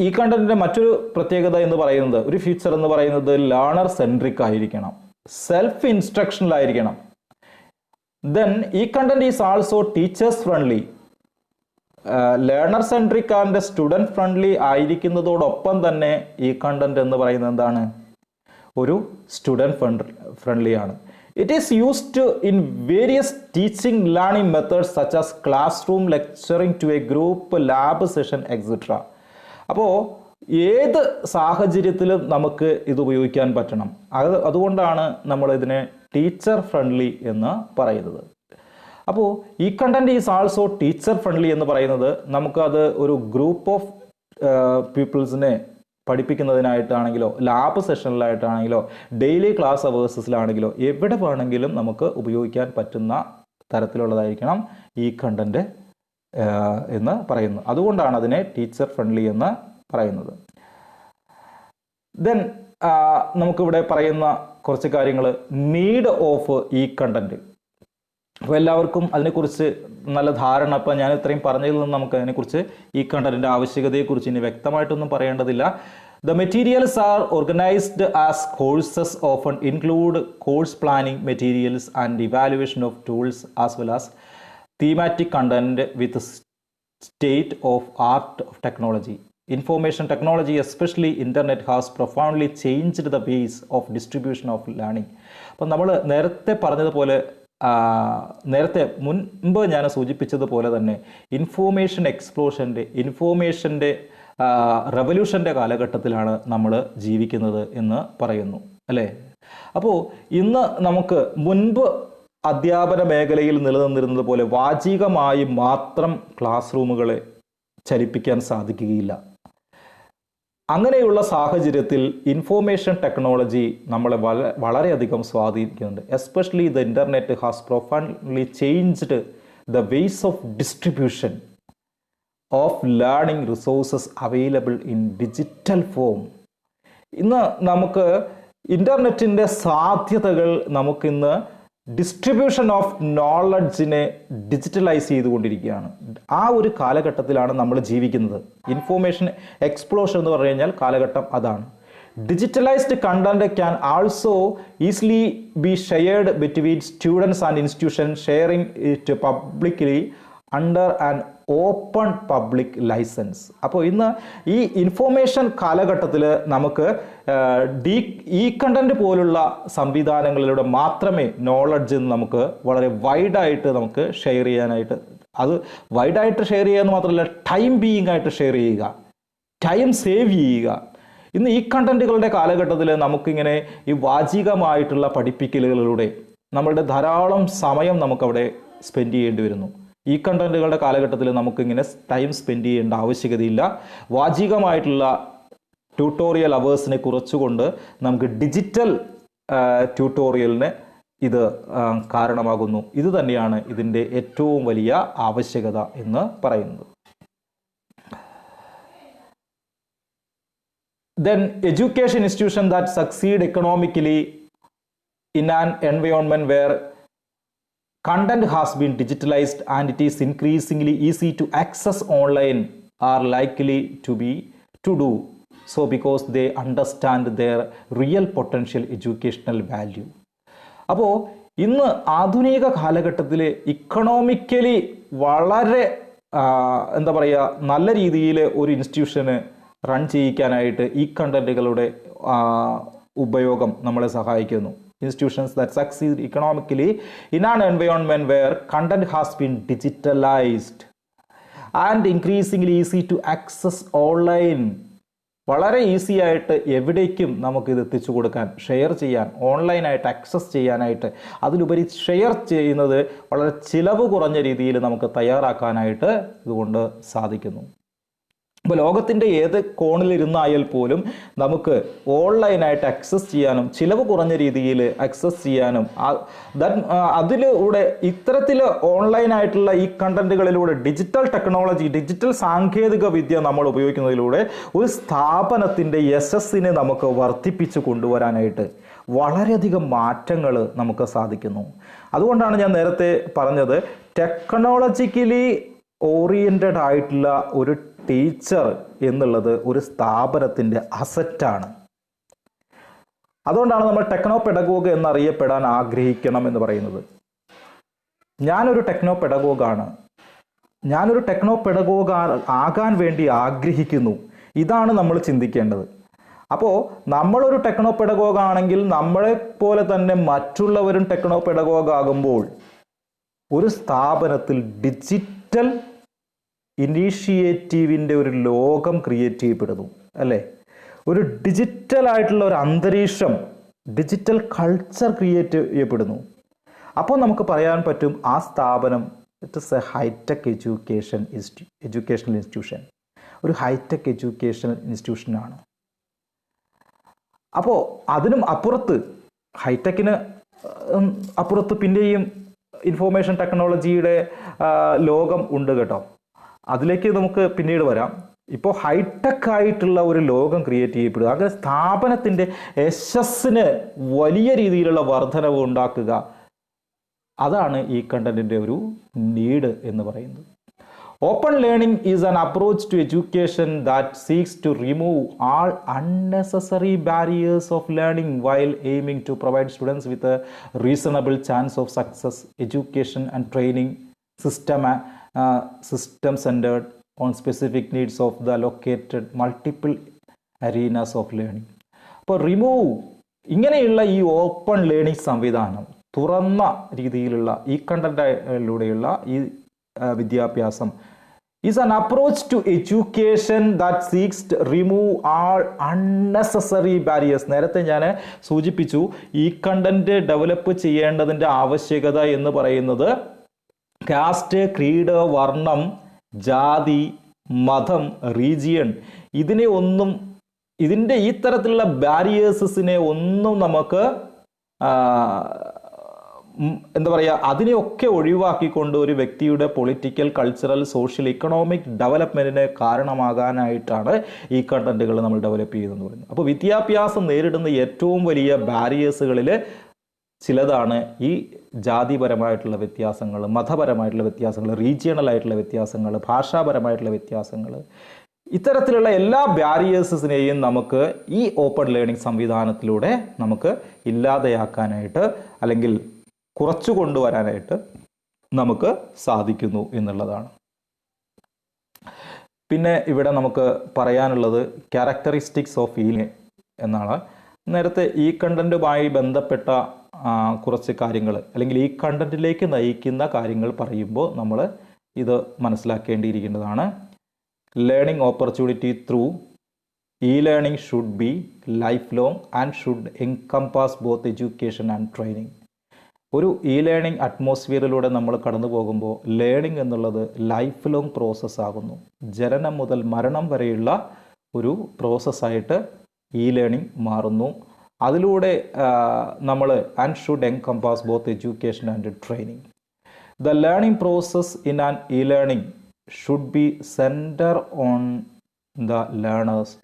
ഈ കണ്ടന്റിന്റെ മറ്റൊരു പ്രത്യേകത എന്ന് പറയുന്നത്, ഒരു ഫീച്ചർ എന്ന് പറയുന്നത് ലേണർ സെൻട്രിക് ആയിരിക്കണം, സെൽഫ് ഇൻസ്ട്രക്ഷണൽ ആയിരിക്കണം. Then e content is also teachers friendly. Learner centric and student friendly ആയിരിക്കുന്നതോടൊപ്പം തന്നെ ഈ കണ്ടന്റ് എന്ന് പറയുന്നത് എന്താണ്, ഒരു സ്റ്റുഡൻറ് ഫ്രണ്ട്ലി ആണ്. It is used in various teaching learning methods such as classroom lecturing to a group, lab session etcetera. അപ്പോൾ ഏത് സാഹചര്യത്തിലും നമുക്ക് ഇത് ഉപയോഗിക്കാൻ പറ്റണം. അതുകൊണ്ടാണ് നമ്മൾ ഇതിനെ ടീച്ചർ ഫ്രണ്ട്ലി എന്ന് പറയുന്നത്. അപ്പോൾ e content is also teacher friendly എന്ന് പറയുന്നത് നമുക്കത് ഒരു ഗ്രൂപ്പ് ഓഫ് പീപ്പിൾസിനെ പഠിപ്പിക്കുന്നതിനായിട്ടാണെങ്കിലോ ലാബ് സെഷനിലായിട്ടാണെങ്കിലോ ഡെയിലി ക്ലാസ് അവേഴ്സസിലാണെങ്കിലോ എവിടെ വേണമെങ്കിലും നമുക്ക് ഉപയോഗിക്കാൻ പറ്റുന്ന തരത്തിലുള്ളതായിരിക്കണം ഈ കണ്ടന്റ് എന്ന് പറയുന്നു. അതുകൊണ്ടാണ് അതിനെ ടീച്ചർ ഫ്രണ്ട്ലി എന്ന് പറയുന്നത്. ദെൻ നമുക്കിവിടെ പറയുന്ന കുറച്ച് കാര്യങ്ങൾ, നീഡ് ഓഫ് ഈ കണ്ടന്റ്. അപ്പോൾ എല്ലാവർക്കും അതിനെക്കുറിച്ച് നല്ല ധാരണ, ഇപ്പം ഞാൻ ഇത്രയും പറഞ്ഞതിൽ നിന്ന് നമുക്ക് അതിനെക്കുറിച്ച് ഈ കണ്ടന്റിൻ്റെ ആവശ്യകതയെക്കുറിച്ച് ഇനി വ്യക്തമായിട്ടൊന്നും പറയേണ്ടതില്ല. The materials are organized as courses, often include course planning materials and evaluation of tools as well as thematic content with state of art of technology. Information technology, especially internet, has profoundly changed the ways of distribution of learning. അപ്പം നമ്മൾ നേരത്തെ പറഞ്ഞതുപോലെ, നേരത്തെ മുൻപ് ഞാൻ സൂചിപ്പിച്ചതുപോലെ തന്നെ information എക്സ്പ്ലോഷൻ്റെ, ഇൻഫോർമേഷൻ്റെ റെവല്യൂഷൻ്റെ കാലഘട്ടത്തിലാണ് നമ്മൾ ജീവിക്കുന്നത് എന്ന് പറയുന്നു, അല്ലേ? അപ്പോൾ ഇന്ന് നമുക്ക് മുൻപ് അധ്യാപന മേഖലയിൽ നിലനിന്നിരുന്നത് പോലെ വാചികമായി മാത്രം ക്ലാസ് റൂമുകളെ ചലിപ്പിക്കാൻ സാധിക്കുകയില്ല. അങ്ങനെയുള്ള സാഹചര്യത്തിൽ ഇൻഫോർമേഷൻ ടെക്നോളജി നമ്മളെ വളരെയധികം സ്വാധീനിക്കുന്നുണ്ട്. Especially the internet has profoundly changed the ways of distribution of learning resources available in digital form. ഇന്ന് നമുക്ക് ഇൻ്റർനെറ്റിൻ്റെ സാധ്യതകൾ നമുക്കിന്ന് ഡിസ്ട്രിബ്യൂഷൻ ഓഫ് നോളജിനെ ഡിജിറ്റലൈസ് ചെയ്തുകൊണ്ടിരിക്കുകയാണ്. ആ ഒരു കാലഘട്ടത്തിലാണ് നമ്മൾ ജീവിക്കുന്നത്. ഇൻഫോർമേഷൻ എക്സ്പ്ലോഷൻ എന്ന് പറഞ്ഞു കഴിഞ്ഞാൽ കാലഘട്ടം അതാണ്. Digitalised content can also easily be shared between students and institution, sharing it publicly under an open public licence. അപ്പോൾ ഇന്ന് ഈ ഇൻഫോർമേഷൻ കാലഘട്ടത്തിൽ നമുക്ക് ഈ കണ്ടന്റ് പോലുള്ള സംവിധാനങ്ങളിലൂടെ മാത്രമേ നോളജ് നമുക്ക് വളരെ വൈഡായിട്ട് നമുക്ക് ഷെയർ ചെയ്യാനായിട്ട്, അത് വൈഡായിട്ട് ഷെയർ ചെയ്യുക എന്ന് മാത്രമല്ല ടൈം ബീയിങ് ആയിട്ട് ഷെയർ ചെയ്യുക, ടൈം സേവ് ചെയ്യുക. ഇന്ന് ഈ കണ്ടന്റുകളുടെ കാലഘട്ടത്തിൽ നമുക്കിങ്ങനെ ഈ വാചികമായിട്ടുള്ള പഠിപ്പിക്കലുകളിലൂടെ നമ്മളുടെ ധാരാളം സമയം നമുക്കവിടെ സ്പെൻഡ് ചെയ്യേണ്ടി വരുന്നു. ഈ കണ്ടന്റുകളുടെ കാലഘട്ടത്തിൽ നമുക്കിങ്ങനെ ടൈം സ്പെൻഡ് ചെയ്യേണ്ട ആവശ്യകതയില്ല. വാചികമായിട്ടുള്ള ട്യൂട്ടോറിയൽ അവേഴ്സിനെ കുറച്ചുകൊണ്ട് നമുക്ക് ഡിജിറ്റൽ ട്യൂട്ടോറിയലിന് ഇത് കാരണമാകുന്നു. ഇത് തന്നെയാണ് ഇതിൻ്റെ ഏറ്റവും വലിയ ആവശ്യകത എന്ന് പറയുന്നത്. Then education institution that succeed economically in an environment where content has been digitalized and it is increasingly easy to access online are likely to do so because they understand their real potential educational value. അപ്പോൾ ഇന്ന് ആധുനിക കാലഘട്ടത്തിൽ economically വളരെ എന്താ പറയുക നല്ല രീതിയിൽ ഒരു ഇൻസ്റ്റിറ്റ്യൂഷന് റൺ ചെയ്യിക്കാനായിട്ട് ഈ കണ്ടന്റുകളുടെ ഉപയോഗം നമ്മളെ സഹായിക്കുന്നു. Institutions that succeed economically in an environment where content has been digitalized and increasingly easy to access online. വളരെ ഈസി ആയിട്ട് എവിടേക്കും നമുക്കിത് എത്തിച്ചു കൊടുക്കാൻ, ഷെയർ ചെയ്യാൻ, ഓൺലൈനായിട്ട് ആക്സസ് ചെയ്യാനായിട്ട്, അതിലുപരി ഷെയർ ചെയ്യുന്നത് വളരെ ചിലവ് കുറഞ്ഞ രീതിയിൽ നമുക്ക് തയ്യാറാക്കാനായിട്ട് ഇതുകൊണ്ട് സാധിക്കുന്നു. അപ്പോൾ ലോകത്തിൻ്റെ ഏത് കോണിലിരുന്നായാൽ പോലും നമുക്ക് ഓൺലൈനായിട്ട് ആക്സസ് ചെയ്യാനും ചിലവ് കുറഞ്ഞ രീതിയിൽ ആക്സസ് ചെയ്യാനും അതിലൂടെ ഇത്തരത്തിൽ ഓൺലൈനായിട്ടുള്ള ഈ കണ്ടന്റുകളിലൂടെ ഡിജിറ്റൽ ടെക്നോളജി, ഡിജിറ്റൽ സാങ്കേതിക വിദ്യ നമ്മൾ ഉപയോഗിക്കുന്നതിലൂടെ ഒരു സ്ഥാപനത്തിൻ്റെ യശസ്സിനെ നമുക്ക് വർദ്ധിപ്പിച്ചു കൊണ്ടുവരാനായിട്ട് വളരെയധികം മാറ്റങ്ങൾ നമുക്ക് സാധിക്കുന്നു. അതുകൊണ്ടാണ് ഞാൻ നേരത്തെ പറഞ്ഞത്, ടെക്നോളജിക്കലി ഓറിയൻറ്റഡ് ആയിട്ടുള്ള ഒരു ടീച്ചർ എന്നുള്ളത് ഒരു സ്ഥാപനത്തിൻ്റെ അസറ്റാണ്. അതുകൊണ്ടാണ് നമ്മൾ ടെക്നോ പെഡഗോഗ് എന്നറിയപ്പെടാൻ ആഗ്രഹിക്കണം എന്ന് പറയുന്നത്. ഞാനൊരു ടെക്നോ പെഡഗോഗാണ്, ഞാനൊരു ടെക്നോ പെഡഗോഗ് ആകാൻ വേണ്ടി ആഗ്രഹിക്കുന്നു. ഇതാണ് നമ്മൾ ചിന്തിക്കേണ്ടത്. അപ്പോൾ നമ്മളൊരു ടെക്നോ പെഡഗോഗ് ആണെങ്കിൽ നമ്മളെ പോലെ തന്നെ മറ്റുള്ളവരും ടെക്നോ പെഡഗോഗ് ആകുമ്പോൾ ഒരു സ്ഥാപനത്തിൽ ഡിജിറ്റൽ ഇനീഷ്യേറ്റീവിൻ്റെ ഒരു ലോകം ക്രിയേറ്റ് ചെയ്യപ്പെടുന്നു, അല്ലേ? ഒരു ഡിജിറ്റൽ ആയിട്ടുള്ള ഒരു അന്തരീക്ഷം, ഡിജിറ്റൽ കൾച്ചർ ക്രിയേറ്റ് ചെയ്യപ്പെടുന്നു. അപ്പോൾ നമുക്ക് പറയാൻ പറ്റും ആ സ്ഥാപനം it is a high tech educational institution, ഒരു ഹൈടെക് എഡ്യൂക്കേഷണൽ ഇൻസ്റ്റിറ്റ്യൂഷനാണ്. അപ്പോൾ അതിനും അപ്പുറത്ത്, ഹൈടെക്കിന് അപ്പുറത്ത് പിന്നെയും ഇൻഫോർമേഷൻ ടെക്നോളജിയുടെ ലോകം ഉണ്ട് കേട്ടോ. അതിലേക്ക് നമുക്ക് പിന്നീട് വരാം. ഇപ്പോൾ ഹൈടെക് ആയിട്ടുള്ള ഒരു ലോകം ക്രിയേറ്റ് ചെയ്യപ്പെടുക, അങ്ങനെ സ്ഥാപനത്തിൻ്റെ യശസ്സിന് വലിയ രീതിയിലുള്ള വർധനവ് ഉണ്ടാക്കുക, അതാണ് ഈ കണ്ടന്റിൻ്റെ ഒരു നീഡ് എന്ന് പറയുന്നത്. Open learning is an approach to education that seeks to remove all unnecessary barriers of learning while aiming to provide students with a reasonable chance of success. Education and training system centered on specific needs of the located multiple arenas of learning. അപ്പോൾ ഇങ്ങനെയുള്ള ഈ open learning സംവിധാനം, തുറന്ന രീതിയിലുള്ള ഈ കണ്ടന്റിലൂടെയുള്ള ഈ വിദ്യാഭ്യാസം is an approach to education that seeks to remove all unnecessary barriers. നേരത്തെ ഞാൻ സൂചിപ്പിച്ചു, ഈ കണ്ടന്റ് ഡെവലപ്പ് ചെയ്യേണ്ടതിൻ്റെ ആവശ്യകത എന്ന് പറയുന്നത് കാസ്റ്റ്, ക്രീഡ്, വർണ്ണം, ജാതി, മതം, റീജിയൻ, ഇതിൻ്റെ ഈ തരത്തിലുള്ള ബാരിയേഴ്സിനെ ഒന്നും നമുക്ക് എന്താ പറയുക, അതിനെയൊക്കെ ഒഴിവാക്കിക്കൊണ്ട് ഒരു വ്യക്തിയുടെ പൊളിറ്റിക്കൽ, കൾച്ചറൽ, സോഷ്യൽ, ഇക്കണോമിക് ഡെവലപ്മെൻറ്റിന് കാരണമാകാനായിട്ടാണ് ഈ കണ്ടന്റുകൾ നമ്മൾ ഡെവലപ്പ് ചെയ്യുന്നതെന്ന് പറയുന്നത്. അപ്പോൾ വിദ്യാഭ്യാസം നേരിടുന്ന ഏറ്റവും വലിയ ബാരിയേഴ്സുകളിൽ ചിലതാണ് ഈ ജാതിപരമായിട്ടുള്ള വ്യത്യാസങ്ങൾ, മതപരമായിട്ടുള്ള വ്യത്യാസങ്ങൾ, റീജിയണൽ ആയിട്ടുള്ള വ്യത്യാസങ്ങൾ, ഭാഷാപരമായിട്ടുള്ള വ്യത്യാസങ്ങൾ. ഇത്തരത്തിലുള്ള എല്ലാ ബാരിയേഴ്സിനെയും നമുക്ക് ഈ ഓപ്പൺ ലേണിംഗ് സംവിധാനത്തിലൂടെ നമുക്ക് ഇല്ലാതെയാക്കാനായിട്ട് അല്ലെങ്കിൽ കുറച്ചു കൊണ്ടുവരാനായിട്ട് നമുക്ക് സാധിക്കുന്നു എന്നുള്ളതാണ്. പിന്നെ ഇവിടെ നമുക്ക് പറയാനുള്ളത് ക്യാരക്ടറിസ്റ്റിക്സ് ഓഫ് ഈ എന്നാണ്. നേരത്തെ ഈ കണ്ടന്റുമായി ബന്ധപ്പെട്ട കുറച്ച് കാര്യങ്ങൾ അല്ലെങ്കിൽ ഈ കണ്ടന്റിലേക്ക് നയിക്കുന്ന കാര്യങ്ങൾ പറയുമ്പോൾ നമ്മൾ ഇത് മനസ്സിലാക്കേണ്ടിയിരിക്കേണ്ടതാണ്. Learning opportunity through e learning should be lifelong and should encompass both education and training. ഒരു ഇ ലേണിംഗ് അറ്റ്മോസ്ഫിയറിലൂടെ നമ്മൾ കടന്നു പോകുമ്പോൾ ലേണിംഗ് എന്നുള്ളത് ലൈഫ് ലോങ് പ്രോസസ്സ് ആകുന്നു. ജനനം മുതൽ മരണം വരെയുള്ള ഒരു പ്രോസസ്സായിട്ട് ഇ ലേണിംഗ് മാറുന്നു. അതിലൂടെ നമ്മൾ and should encompass both education and training. The learning process in an e learning should be centre on the learners,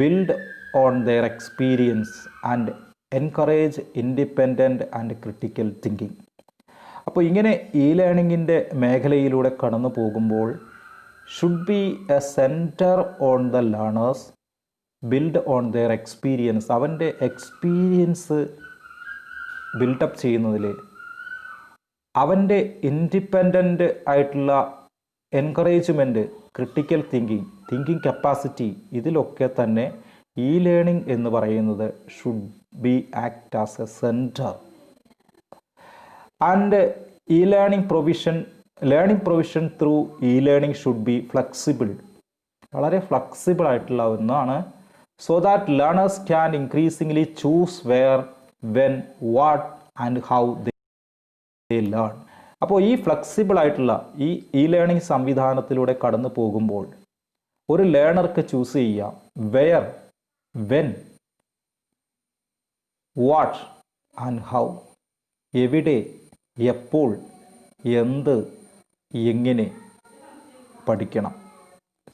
build on their experience and encourage independent and critical thinking. അപ്പോൾ ഇങ്ങനെ ഇ ലേണിങ്ങിൻ്റെ മേഖലയിലൂടെ കടന്നു പോകുമ്പോൾ should be a centre on the learners, build on their experience. അവൻ്റെ experience build up ചെയ്യുന്നതിൽ, അവൻ്റെ ഇൻഡിപെൻഡൻ്റ് ആയിട്ടുള്ള എൻകറേജ്മെൻറ്റ്, ക്രിട്ടിക്കൽ തിങ്കിങ് കപ്പാസിറ്റി, ഇതിലൊക്കെ തന്നെ ഇ ലേണിംഗ് എന്ന് പറയുന്നത് should be act as a centre. And learning provision through e learning should be flexible. വളരെ flexible ആയിട്ടുള്ള ഒന്നാണ്. So that learners can increasingly choose where, when, what and how they learn. അപ്പോൾ ഈ flexible ആയിട്ടുള്ള ഈ learning സംവിധാനത്തിലൂടെ കടന്നു പോകുമ്പോൾ ഒരു ലേണർക്ക് ചൂസ് ചെയ്യാം where, when, what and how, എവിടെ, എപ്പോൾ, എന്ത്, എങ്ങനെ പഠിക്കണം,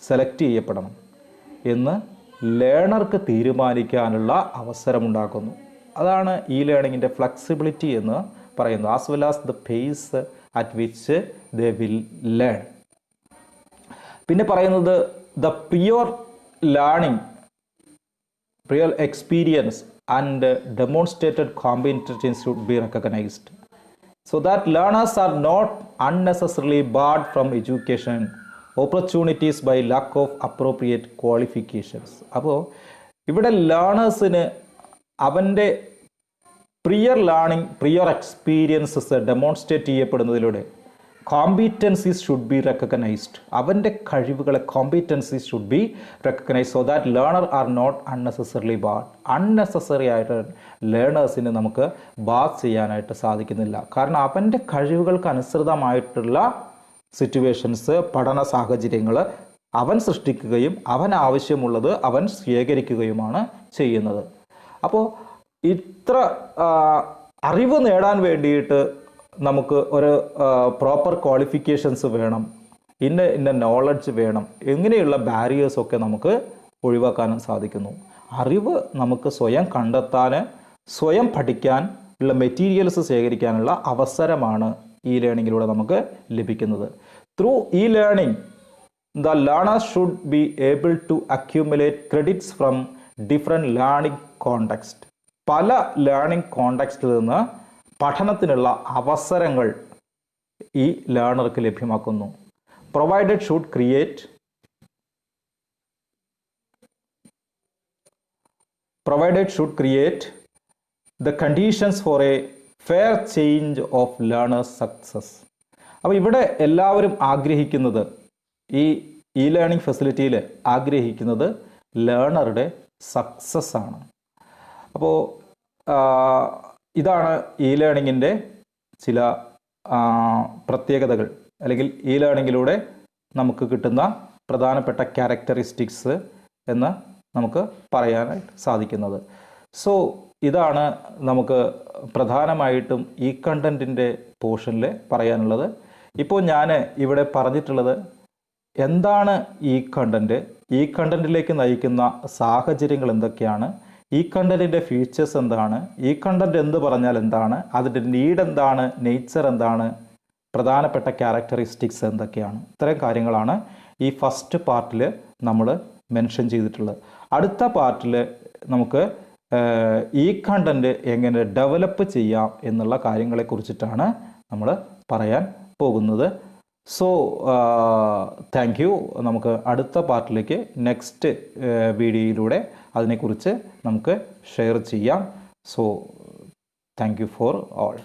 സെലക്ട് ചെയ്യപ്പെടണം എന്ന് ലേണർക്ക് തീരുമാനിക്കാനുള്ള അവസരമുണ്ടാക്കുന്നു. അതാണ് ഈ ലേണിങ്ങിൻ്റെ ഫ്ലെക്സിബിലിറ്റി എന്ന് പറയുന്നത്. As well as the pace at which they will learn. പിന്നെ പറയുന്നത് the prior learning, prior experience and demonstrated competence should be recognised so that learners are not unnecessarily barred from education opportunities by lack of appropriate qualifications. അപ്പോൾ ഇവിടെ ലേണേഴ്സിന് അവൻ്റെ prior learning, prior experiences demonstrate ചെയ്യപ്പെടുന്നതിലൂടെ competencies should be recognised, അവൻ്റെ കഴിവുകളെ competencies should be recognised so that learner are not unnecessarily bad. Unnecessary ആയിട്ട് ലേണേഴ്സിന് നമുക്ക് ബാത്ത് ചെയ്യാനായിട്ട് സാധിക്കുന്നില്ല. കാരണം അവൻ്റെ കഴിവുകൾക്ക് അനുസൃതമായിട്ടുള്ള സിറ്റുവേഷൻസ്, പഠന സാഹചര്യങ്ങൾ അവൻ സൃഷ്ടിക്കുകയും അവൻ ആവശ്യമുള്ളത് അവൻ സ്വീകരിക്കുകയുമാണ് ചെയ്യുന്നത്. അപ്പോൾ ഇത്ര അറിവ് നേടാൻ വേണ്ടിയിട്ട് നമുക്ക് ഒരു പ്രോപ്പർ ക്വാളിഫിക്കേഷൻസ് വേണം, ഇന്ന നോളജ് വേണം, എങ്ങനെയുള്ള ബാരിയേഴ്സൊക്കെ നമുക്ക് ഒഴിവാക്കാനും സാധിക്കുന്നു. അറിവ് നമുക്ക് സ്വയം കണ്ടെത്താൻ, സ്വയം പഠിക്കാൻ ഉള്ള മെറ്റീരിയൽസ് ശേഖരിക്കാനുള്ള അവസരമാണ് ഈ ലേണിങ്ങിലൂടെ നമുക്ക് ലഭിക്കുന്നത്. ത്രൂ ഈ learning the learners should be able to accumulate credits from different learning context. പല ലേണിംഗ് കോണ്ടെക്സ്റ്റിൽ നിന്ന് പഠനത്തിനുള്ള അവസരങ്ങൾ ഈ ലേണർക്ക് ലഭ്യമാക്കുന്നു. Provided should create the conditions for a fair change of learners success. അപ്പോൾ ഇവിടെ എല്ലാവരും ആഗ്രഹിക്കുന്നത്, ഈ ലേണിംഗ് ഫെസിലിറ്റിയിൽ ആഗ്രഹിക്കുന്നത് ലേണറുടെ സക്സസ് ആണ്. അപ്പോൾ ഇതാണ് ഈ ലേണിങ്ങിൻ്റെ ചില പ്രത്യേകതകൾ, അല്ലെങ്കിൽ ഈ ലേണിങ്ങിലൂടെ നമുക്ക് കിട്ടുന്ന പ്രധാനപ്പെട്ട ക്യാരക്ടറിസ്റ്റിക്സ് എന്ന് നമുക്ക് പറയാനായിട്ട് സാധിക്കുന്നത്. സോ ഇതാണ് നമുക്ക് പ്രധാനമായിട്ടും ഈ കണ്ടൻറ്റിൻ്റെ പോർഷനിൽ പറയാനുള്ളത്. ഇപ്പോൾ ഞാൻ ഇവിടെ പറഞ്ഞിട്ടുള്ളത് എന്താണ് ഈ കണ്ടൻറ്റിലേക്ക് നയിക്കുന്ന സാഹചര്യങ്ങൾ എന്തൊക്കെയാണ്, ഈ കണ്ടൻറ്റിൻ്റെ ഫീച്ചേഴ്സ് എന്താണ്, ഈ കണ്ടൻറ്റ് എന്ത് പറഞ്ഞാൽ എന്താണ്, അതിൻ്റെ നീഡ് എന്താണ്, നേച്ചർ എന്താണ്, പ്രധാനപ്പെട്ട ക്യാരക്ടറിസ്റ്റിക്സ് എന്തൊക്കെയാണ്, ഇത്തരം കാര്യങ്ങളാണ് ഈ ഫസ്റ്റ് പാർട്ടിൽ നമ്മൾ മെൻഷൻ ചെയ്തിട്ടുള്ളത്. അടുത്ത പാർട്ടിൽ നമുക്ക് ഈ കണ്ടൻറ്റ് എങ്ങനെ ഡെവലപ്പ് ചെയ്യാം എന്നുള്ള കാര്യങ്ങളെക്കുറിച്ചിട്ടാണ് നമ്മൾ പറയാൻ പോകുന്നത്. So thank you. നമുക്ക് അടുത്ത പാർട്ടിലേക്ക് നെക്സ്റ്റ് വീഡിയോയിലൂടെ അതിനെക്കുറിച്ച് നമുക്ക് ഷെയർ ചെയ്യാം. So thank you for all.